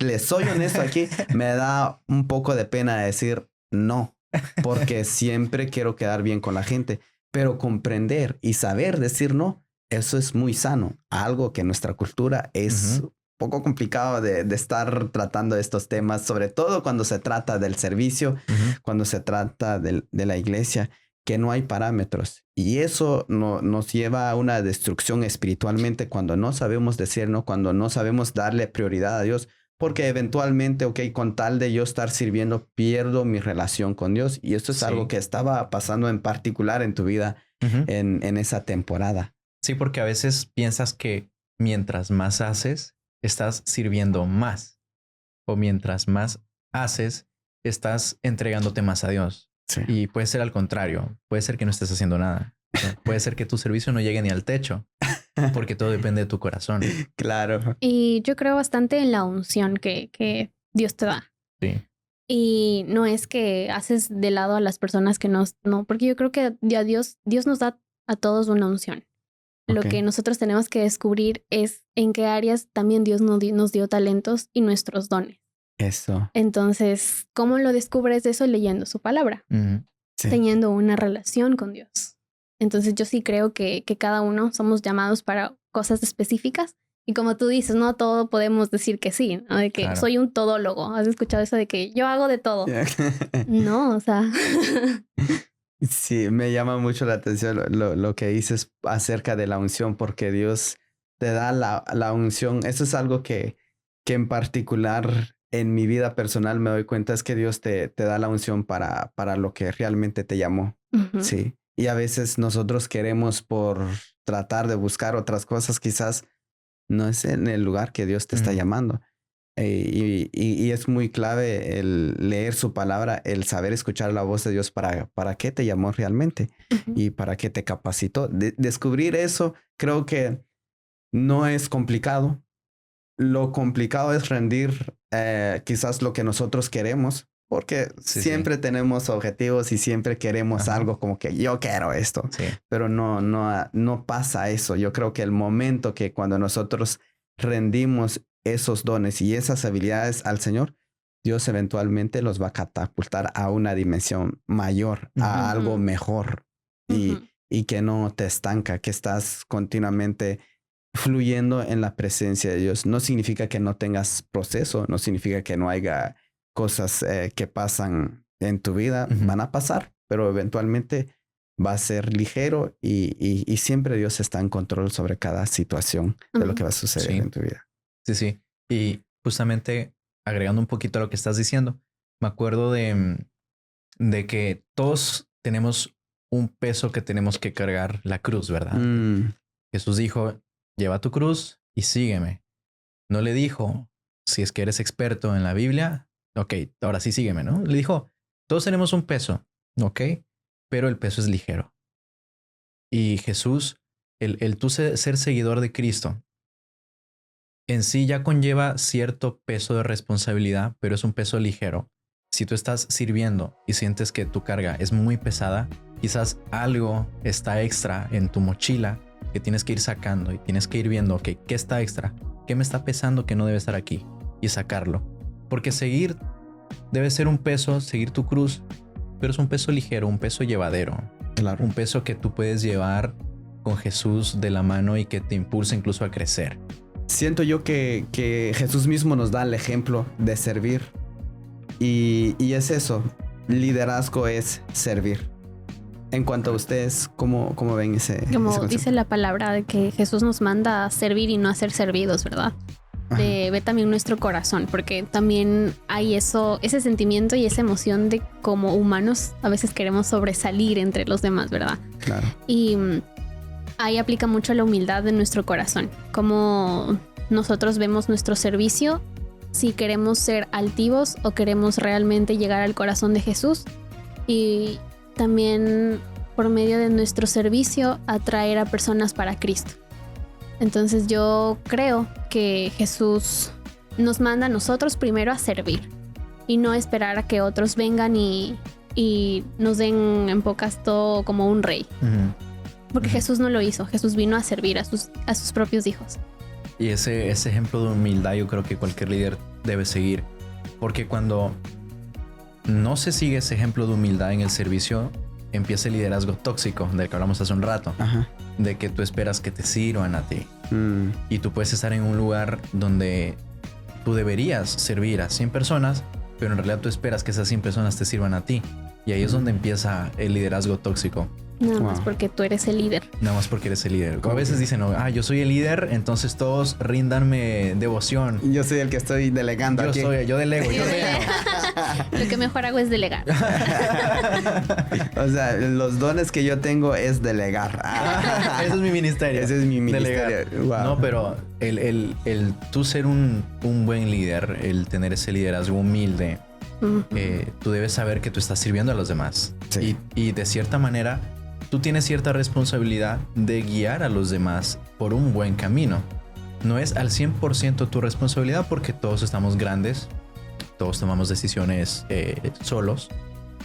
les soy honesto aquí, me da un poco de pena decir no, porque siempre quiero quedar bien con la gente, pero comprender y saber decir no, eso es muy sano. Algo que en nuestra cultura es Ujú. poco complicado de estar tratando estos temas, sobre todo cuando se trata del servicio, Ujú. cuando se trata de la iglesia, que no hay parámetros. Y eso nos lleva a una destrucción espiritualmente cuando no sabemos decir no, cuando no sabemos darle prioridad a Dios, porque eventualmente, ok, con tal de yo estar sirviendo, pierdo mi relación con Dios. Y esto es Sí. algo que estaba pasando en particular en tu vida Ujú. en esa temporada. Sí, porque a veces piensas que mientras más haces, estás sirviendo más. O mientras más haces, estás entregándote más a Dios. Sí. Y puede ser al contrario. Puede ser que no estés haciendo nada. O sea, puede ser que tu servicio no llegue ni al techo, porque todo depende de tu corazón. Claro. Y yo creo bastante en la unción que Dios te da. Sí. Y no es que haces de lado a las personas que no, porque yo creo que a Dios nos da a todos una unción. Lo Ok. que nosotros tenemos que descubrir es en qué áreas también Dios nos dio talentos y nuestros dones. Eso. Entonces, ¿cómo lo descubres eso? Leyendo su palabra, Ujú. Sí. teniendo una relación con Dios. Entonces, yo sí creo que cada uno somos llamados para cosas específicas. Y como tú dices, no todo podemos decir que sí, ¿no? De que Claro. soy un todólogo. ¿Has escuchado eso de que yo hago de todo? No, o sea, Sí, me llama mucho la atención lo que dices acerca de la unción, porque Dios te da la unción. Eso es algo que en particular en mi vida personal me doy cuenta, es que Dios te da la unción para lo que realmente te llamó. ujú, Sí. Y a veces nosotros queremos, por tratar de buscar otras cosas, quizás no es en el lugar que Dios te está Ujú. llamando. Y es muy clave el leer su palabra, el saber escuchar la voz de Dios para qué te llamó realmente y para qué te capacitó. Descubrir eso creo que no es complicado. Lo complicado es rendir quizás lo que nosotros queremos, porque siempre tenemos objetivos y siempre queremos algo como que yo quiero esto, pero no pasa eso. Yo creo que el momento que cuando nosotros rendimos esos dones y esas habilidades al Señor, Dios eventualmente los va a catapultar a una dimensión mayor, a algo mejor y que no te estanca, que estás continuamente fluyendo en la presencia de Dios. No significa que no tengas proceso, no significa que no haya cosas que pasan en tu vida, van a pasar, pero eventualmente va a ser ligero y siempre Dios está en control sobre cada situación de lo que va a suceder en tu vida. Sí. Y justamente agregando un poquito a lo que estás diciendo, me acuerdo de que todos tenemos un peso que tenemos que cargar, la cruz, ¿verdad? Jesús dijo, lleva tu cruz y sígueme. No le dijo, si es que eres experto en la Biblia, ok, ahora sí sígueme, ¿no? Le dijo, todos tenemos un peso, ok, pero el peso es ligero. Y Jesús, el tú ser seguidor de Cristo, en sí ya conlleva cierto peso de responsabilidad, pero es un peso ligero. Si tú estás sirviendo y sientes que tu carga es muy pesada, quizás algo está extra en tu mochila que tienes que ir sacando y tienes que ir viendo, ok, ¿qué está extra? ¿Qué me está pesando que no debe estar aquí? Y sacarlo. Porque seguir debe ser un peso, seguir tu cruz, pero es un peso ligero, un peso llevadero. Claro. Un peso que tú puedes llevar con Jesús de la mano y que te impulsa incluso a crecer. Siento yo que Jesús mismo nos da el ejemplo de servir. Y es eso, liderazgo es servir. En cuanto a ustedes, ¿cómo ven ese concepto? Dice la palabra de que Jesús nos manda a servir y no a ser servidos, ¿verdad? Ve también nuestro corazón, porque también hay ese sentimiento y esa emoción de como humanos a veces queremos sobresalir entre los demás, ¿verdad? Claro. Y ahí aplica mucho la humildad de nuestro corazón, como nosotros vemos nuestro servicio, si queremos ser altivos o queremos realmente llegar al corazón de Jesús, y también por medio de nuestro servicio atraer a personas para Cristo. Entonces yo creo que Jesús nos manda a nosotros primero a servir y no esperar a que otros vengan y nos den en pocas todo como un rey. Porque Jesús no lo hizo. Jesús vino a servir a sus propios hijos. Y ese ejemplo de humildad yo creo que cualquier líder debe seguir. Porque cuando no se sigue ese ejemplo de humildad en el servicio, empieza el liderazgo tóxico del que hablamos hace un rato. De que tú esperas que te sirvan a ti. Y tú puedes estar en un lugar donde tú deberías servir a 100 personas, pero en realidad tú esperas que esas 100 personas te sirvan a ti. Y ahí es donde empieza el liderazgo tóxico. Nada más porque tú eres el líder. Nada más porque eres el líder. A veces dicen, yo soy el líder, entonces todos ríndanme devoción. Yo soy el que estoy delegando aquí. Yo delego. Lo que mejor hago es delegar. O sea, los dones que yo tengo es delegar. Ese es mi ministerio. Ese es mi ministerio. Wow. No, pero el tú ser un buen líder, el tener ese liderazgo humilde, tú debes saber que tú estás sirviendo a los demás. Sí. Y de cierta manera, tú tienes cierta responsabilidad de guiar a los demás por un buen camino. No es al 100% tu responsabilidad porque todos estamos grandes, todos tomamos decisiones solos,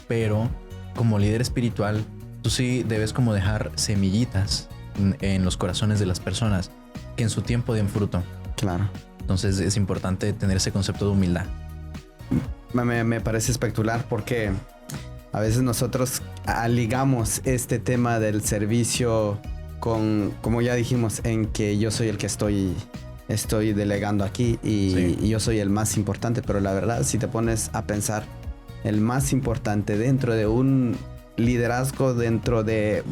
pero como líder espiritual, tú sí debes como dejar semillitas en los corazones de las personas que en su tiempo den fruto. Claro. Entonces es importante tener ese concepto de humildad. Me parece espectacular porque a veces nosotros ligamos este tema del servicio con, como ya dijimos, en que yo soy el que estoy delegando aquí y yo soy el más importante, pero la verdad, si te pones a pensar, el más importante dentro de un liderazgo,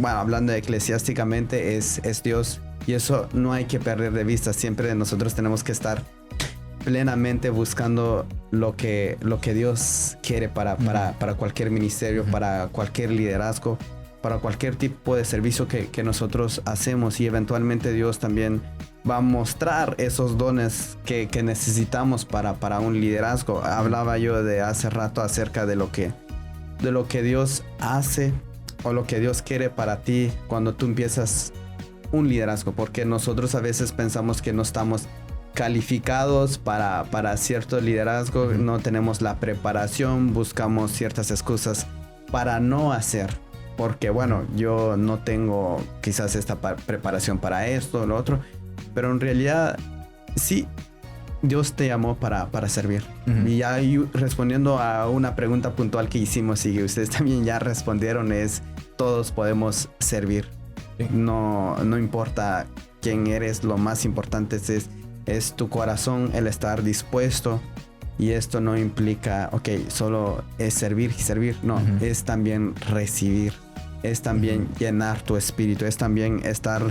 hablando eclesiásticamente, es Dios, y eso no hay que perder de vista. Siempre nosotros tenemos que estar plenamente buscando lo que Dios quiere para cualquier ministerio, para cualquier liderazgo. para cualquier tipo de servicio que nosotros hacemos, y eventualmente Dios también va a mostrar esos dones que necesitamos para un liderazgo. Hablaba yo de hace rato acerca de lo que Dios hace o lo que Dios quiere para ti cuando tú empiezas un liderazgo, porque nosotros a veces pensamos que no estamos calificados para cierto liderazgo, no tenemos la preparación, buscamos ciertas excusas para no hacer, porque bueno, yo no tengo quizás esta preparación para esto o lo otro, pero en realidad sí, Dios te llamó para servir. Y ya respondiendo a una pregunta puntual que hicimos y que ustedes también ya respondieron, es todos podemos servir. Sí. No importa quién eres, lo más importante es tu corazón, el estar dispuesto. Y esto no implica, ok, solo es servir y servir. No, es también recibir. Es también llenar tu espíritu. Es también estar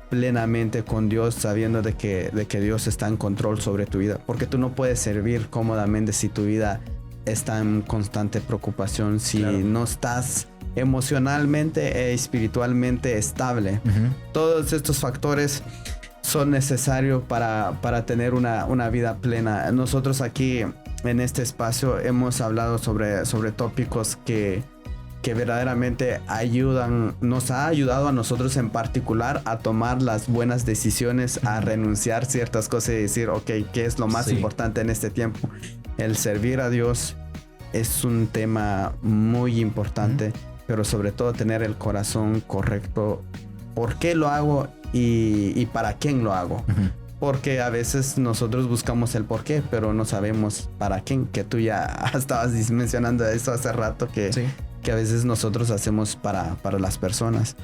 plenamente con Dios, sabiendo de que Dios está en control sobre tu vida. Porque tú no puedes servir cómodamente si tu vida está en constante preocupación, si no estás emocionalmente e espiritualmente estable. Todos estos factores son necesarios para tener una vida plena. Nosotros aquí en este espacio hemos hablado sobre tópicos que verdaderamente nos ha ayudado a nosotros en particular a tomar las buenas decisiones, a renunciar ciertas cosas y decir, ok, ¿qué es lo más importante en este tiempo? El servir a Dios es un tema muy importante, pero sobre todo tener el corazón correcto. ¿Por qué lo hago y para quién lo hago? Porque a veces nosotros buscamos el por qué, pero no sabemos para quién, que tú ya estabas mencionando eso hace rato, que a veces nosotros hacemos para las personas.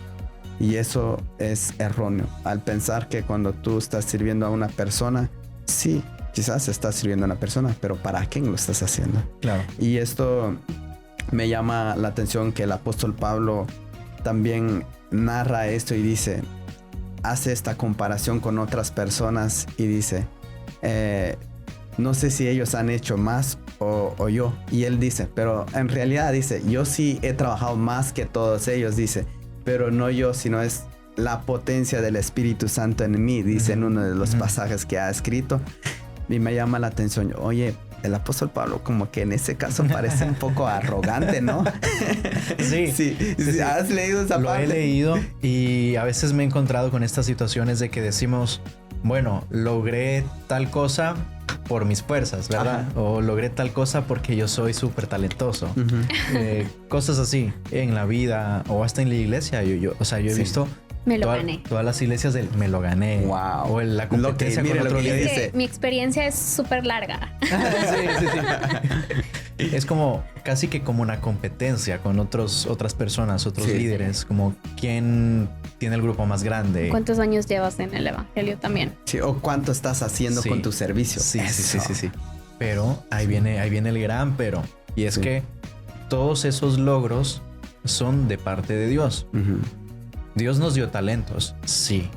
Y eso es erróneo, al pensar que cuando tú estás sirviendo a una persona, sí, quizás estás sirviendo a una persona, pero ¿para quién lo estás haciendo? Claro. Y esto me llama la atención, que el apóstol Pablo también narra esto y dice, hace esta comparación con otras personas y dice, no sé si ellos han hecho más o yo. Y él dice, pero en realidad dice, yo sí he trabajado más que todos ellos, dice, pero no yo, sino es la potencia del Espíritu Santo en mí, dice en uno de los pasajes que ha escrito. Y me llama la atención, oye, el apóstol Pablo como que en ese caso parece un poco arrogante, ¿no? Sí. ¿Has leído esa parte? Lo he leído y a veces me he encontrado con estas situaciones de que decimos, bueno, logré tal cosa por mis fuerzas, ¿verdad? O logré tal cosa porque yo soy súper talentoso. Cosas así en la vida o hasta en la iglesia. Yo he visto... Me lo gané. Todas las iglesias del me lo gané. Wow. O en la competencia con otro líder. Es que mi experiencia es súper larga. Sí. Es como casi que como una competencia con otras personas, otros líderes. Como quién tiene el grupo más grande. ¿Cuántos años llevas en el evangelio también? Sí, o cuánto estás haciendo con tu servicio. Sí. Pero ahí viene el gran pero. Y es que todos esos logros son de parte de Dios. Dios nos dio talentos, sí.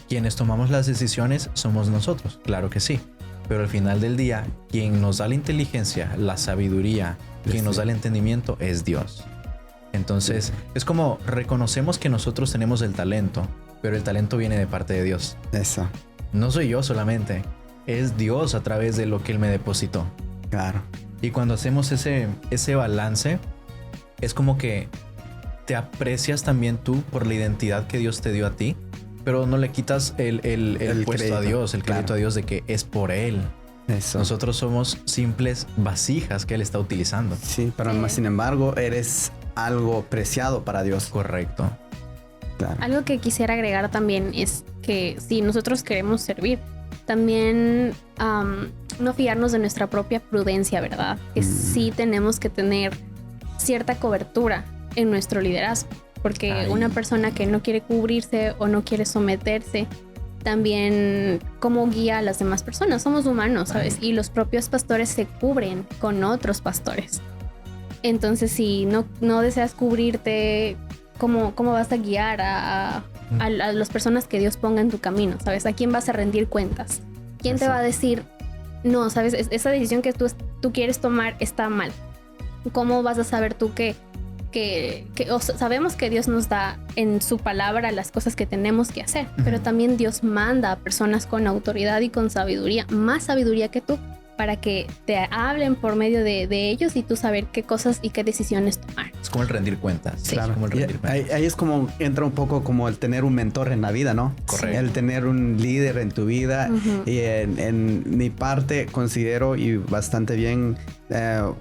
Quienes tomamos las decisiones somos nosotros, claro que sí. Pero al final del día, quien nos da la inteligencia, la sabiduría, quien nos da el entendimiento es Dios. Entonces, es como reconocemos que nosotros tenemos el talento, pero el talento viene de parte de Dios. Eso. No soy yo solamente, es Dios a través de lo que Él me depositó. Claro. Y cuando hacemos ese balance, es como que te aprecias también tú por la identidad que Dios te dio a ti, pero no le quitas el puesto crédito a Dios, el crédito a Dios de que es por Él. Eso. Nosotros somos simples vasijas que Él está utilizando. Sí, pero más sin embargo, eres algo preciado para Dios. Correcto. Claro. Algo que quisiera agregar también es que si nosotros queremos servir, también no fiarnos de nuestra propia prudencia, ¿verdad? Que sí tenemos que tener cierta cobertura en nuestro liderazgo, porque una persona que no quiere cubrirse o no quiere someterse, también cómo guía a las demás personas. Somos humanos, ¿sabes? Y los propios pastores se cubren con otros pastores. Entonces, si no deseas cubrirte, ¿cómo vas a guiar a las personas que Dios ponga en tu camino? ¿Sabes? ¿A quién vas a rendir cuentas? ¿Quién te va a decir, no, sabes, esa decisión que tú quieres tomar está mal? ¿Cómo vas a saber tú que sabemos que Dios nos da en su palabra las cosas que tenemos que hacer, pero también Dios manda a personas con autoridad y con sabiduría, más sabiduría que tú, para que te hablen por medio de ellos y tú saber qué cosas y qué decisiones tomar. Es como el rendir cuentas. Sí. Claro. Es como el rendir cuentas. Ahí es como entra un poco como el tener un mentor en la vida, ¿no? Correcto. El tener un líder en tu vida. Y en mi parte considero, y bastante bien,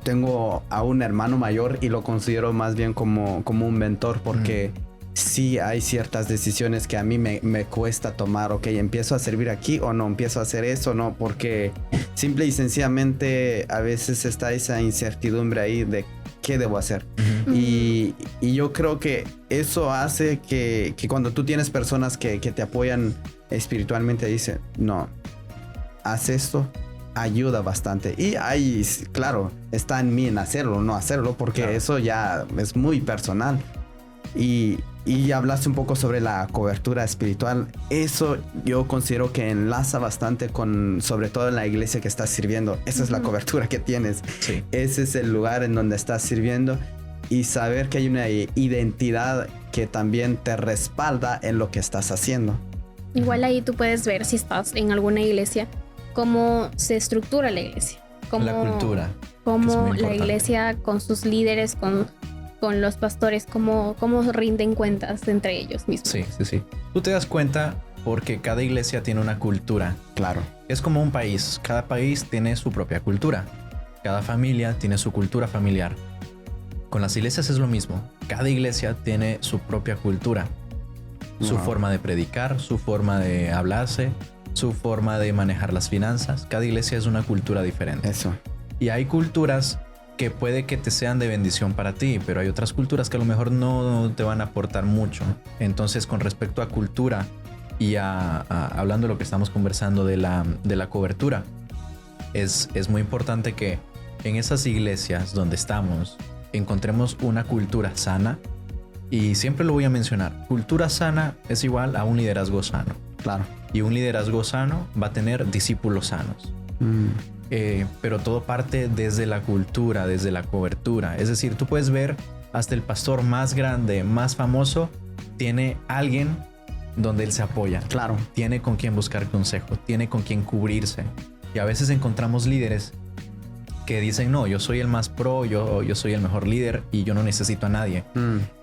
tengo a un hermano mayor y lo considero más bien como un mentor, porque sí hay ciertas decisiones que a mí me cuesta tomar. Ok, ¿empiezo a servir aquí o no? ¿Empiezo a hacer eso o no? Porque simple y sencillamente a veces está esa incertidumbre ahí de qué debo hacer. Y yo creo que eso hace que cuando tú tienes personas que te apoyan espiritualmente, dicen, no, haz esto, ayuda bastante. Y ahí, claro, está en mí en hacerlo o no hacerlo, porque claro, eso ya es muy personal. Y hablaste un poco sobre la cobertura espiritual. Eso yo considero que enlaza bastante con, sobre todo en la iglesia que estás sirviendo. Esa es la cobertura que tienes. Sí. Ese es el lugar en donde estás sirviendo. Y saber que hay una identidad que también te respalda en lo que estás haciendo. Igual ahí tú puedes ver, si estás en alguna iglesia, cómo se estructura la iglesia. Cómo, la cultura. Cómo la iglesia con sus líderes, con los pastores, cómo rinden cuentas entre ellos mismos. Sí. Tú te das cuenta porque cada iglesia tiene una cultura. Claro. Es como un país. Cada país tiene su propia cultura. Cada familia tiene su cultura familiar. Con las iglesias es lo mismo. Cada iglesia tiene su propia cultura. Su forma de predicar, su forma de hablarse, su forma de manejar las finanzas. Cada iglesia es una cultura diferente. Eso. Y hay culturas que puede que te sean de bendición para ti, pero hay otras culturas que a lo mejor no te van a aportar mucho. Entonces, con respecto a cultura y hablando de lo que estamos conversando de la cobertura, es muy importante que en esas iglesias donde estamos encontremos una cultura sana. Y siempre lo voy a mencionar, cultura sana es igual a un liderazgo sano. Claro. Y un liderazgo sano va a tener discípulos sanos. Pero todo parte desde la cultura, desde la cobertura. Es decir, tú puedes ver hasta el pastor más grande, más famoso, tiene alguien donde él se apoya. Claro. Tiene con quien buscar consejo, tiene con quien cubrirse. Y a veces encontramos líderes que dicen, no, yo soy el más pro, yo soy el mejor líder y yo no necesito a nadie.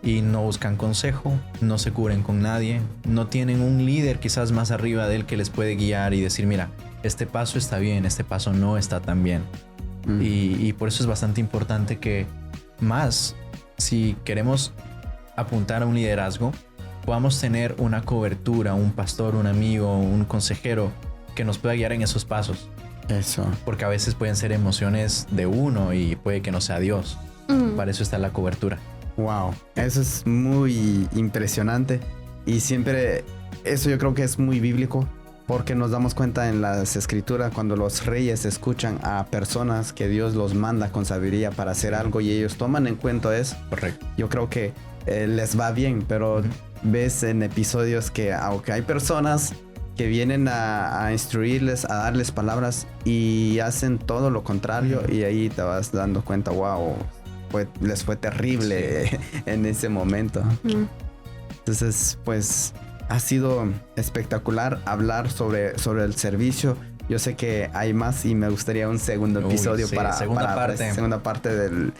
Y no buscan consejo, no se cubren con nadie, no tienen un líder quizás más arriba de él que les puede guiar y decir, mira, este paso está bien, este paso no está tan bien. Y por eso es bastante importante que más, si queremos apuntar a un liderazgo, podamos tener una cobertura, un pastor, un amigo, un consejero que nos pueda guiar en esos pasos. Eso. Porque a veces pueden ser emociones de uno y puede que no sea Dios. Para eso está la cobertura. Wow, eso es muy impresionante. Y siempre, eso yo creo que es muy bíblico, porque nos damos cuenta en las escrituras cuando los reyes escuchan a personas que Dios los manda con sabiduría para hacer algo y ellos toman en cuenta eso. Correcto. Yo creo que les va bien, pero ves en episodios que aunque hay personas que vienen a instruirles, a darles palabras y hacen todo lo contrario, y ahí te vas dando cuenta, wow, les fue terrible en ese momento. Entonces, pues ha sido espectacular hablar sobre el servicio. Yo sé que hay más y me gustaría un segundo episodio para segunda parte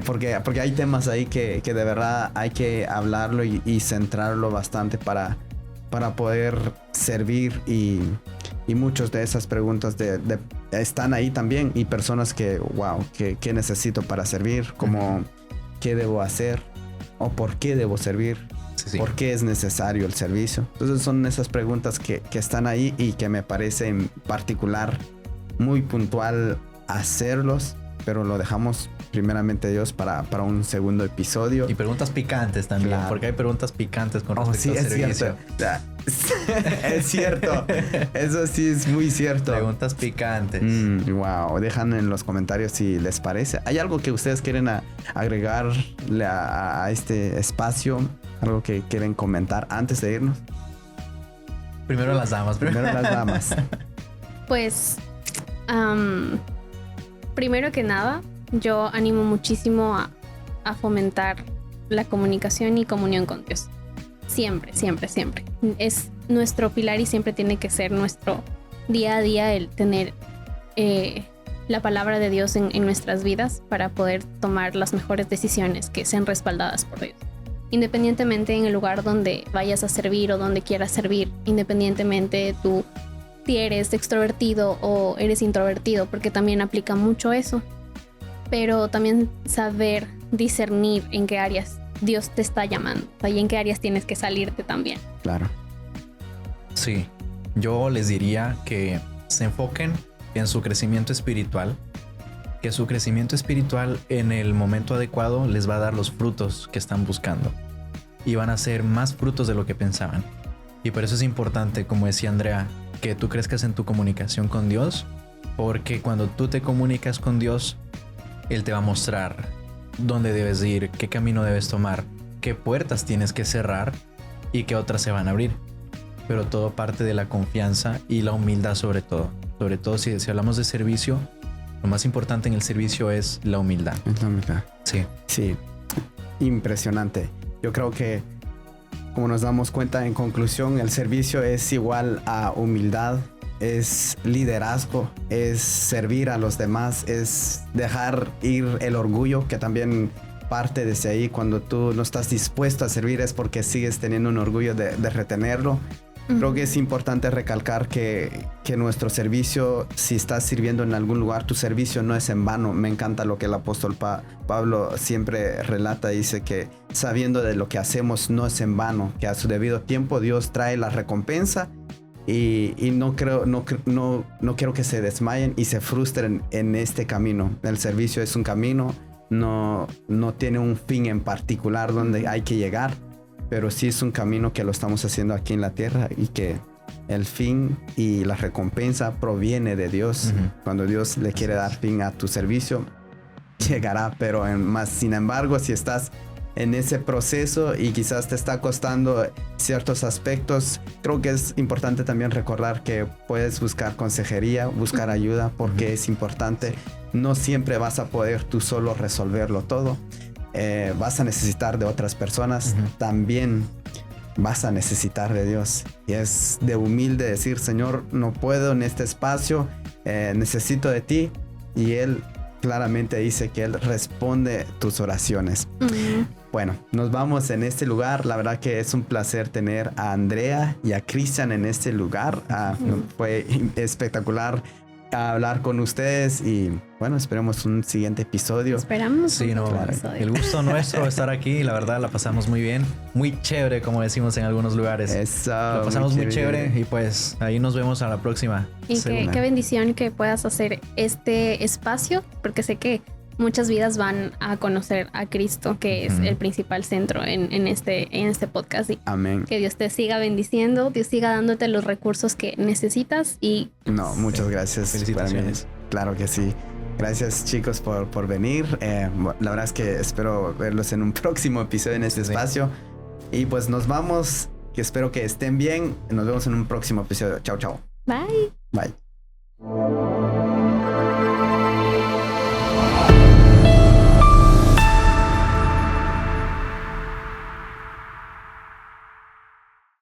porque hay temas ahí que de verdad hay que hablarlo y centrarlo bastante para poder servir, y muchas de esas preguntas están ahí también, y personas que wow, ¿qué necesito para servir? Como ¿qué debo hacer? ¿O por qué debo servir? Sí. ¿Por qué es necesario el servicio? Entonces son esas preguntas que están ahí y que me parece en particular muy puntual hacerlos, pero lo dejamos primeramente Dios para un segundo episodio. Y preguntas picantes también, claro, porque hay preguntas picantes con respecto al servicio. Es cierto. Eso sí es muy cierto. Preguntas picantes. Wow, dejan en los comentarios si les parece. ¿Hay algo que ustedes quieren agregarle a este espacio? ¿Algo que quieren comentar antes de irnos? Primero las damas. Pues, primero que nada, yo animo muchísimo a fomentar la comunicación y comunión con Dios. Siempre, siempre, siempre. Es nuestro pilar y siempre tiene que ser nuestro día a día el tener la palabra de Dios en nuestras vidas para poder tomar las mejores decisiones que sean respaldadas por Dios. Independientemente en el lugar donde vayas a servir o donde quieras servir, independientemente tú si eres extrovertido o eres introvertido, porque también aplica mucho eso. Pero también saber discernir en qué áreas Dios te está llamando, o sea, y en qué áreas tienes que salirte también. Claro. Sí, yo les diría que se enfoquen en su crecimiento espiritual, que su crecimiento espiritual en el momento adecuado les va a dar los frutos que están buscando y van a ser más frutos de lo que pensaban. Y por eso es importante, como decía Andrea, que tú crezcas en tu comunicación con Dios, porque cuando tú te comunicas con Dios, Él te va a mostrar dónde debes ir, qué camino debes tomar, qué puertas tienes que cerrar y qué otras se van a abrir. Pero todo parte de la confianza y la humildad sobre todo. Sobre todo si hablamos de servicio, lo más importante en el servicio es la humildad. Es la humildad. Sí. Sí, impresionante. Yo creo que, como nos damos cuenta, en conclusión, el servicio es igual a humildad, es liderazgo, es servir a los demás, es dejar ir el orgullo, que también parte desde ahí. Cuando tú no estás dispuesto a servir es porque sigues teniendo un orgullo de retenerlo. Creo que es importante recalcar que nuestro servicio, si estás sirviendo en algún lugar, tu servicio no es en vano. Me encanta lo que el apóstol Pablo siempre relata. Dice que sabiendo de lo que hacemos no es en vano, que a su debido tiempo Dios trae la recompensa. Y no quiero que se desmayen y se frustren en este camino. El servicio es un camino, no tiene un fin en particular donde hay que llegar, pero sí es un camino que lo estamos haciendo aquí en la tierra y que el fin y la recompensa proviene de Dios. Cuando Dios le quiere dar fin a tu servicio, llegará, pero sin embargo, si estás en ese proceso y quizás te está costando ciertos aspectos, creo que es importante también recordar que puedes buscar consejería, buscar ayuda, porque es importante. No siempre vas a poder tú solo resolverlo todo. Vas a necesitar de otras personas. También vas a necesitar de Dios. Y es de humilde decir, Señor, no puedo en este espacio, necesito de ti. Y Él claramente dice que Él responde tus oraciones. Bueno, nos vamos en este lugar. La verdad que es un placer tener a Andrea y a Cristian en este lugar. Fue espectacular hablar con ustedes y bueno, esperemos un siguiente episodio. Esperamos. Sí, no, claro. El gusto nuestro estar aquí, la verdad la pasamos muy bien, muy chévere, como decimos en algunos lugares. Eso, la pasamos muy chévere y pues ahí nos vemos a la próxima. Y qué bendición que puedas hacer este espacio, porque sé que muchas vidas van a conocer a Cristo, que es el principal centro en este podcast. Y amén. Que Dios te siga bendiciendo, Dios siga dándote los recursos que necesitas y... No, muchas gracias. Felicitaciones. Claro que sí. Gracias, chicos, por venir. La verdad es que espero verlos en un próximo episodio en este espacio. Y pues nos vamos. Que espero que estén bien. Nos vemos en un próximo episodio. Chao, chao. Bye. Bye.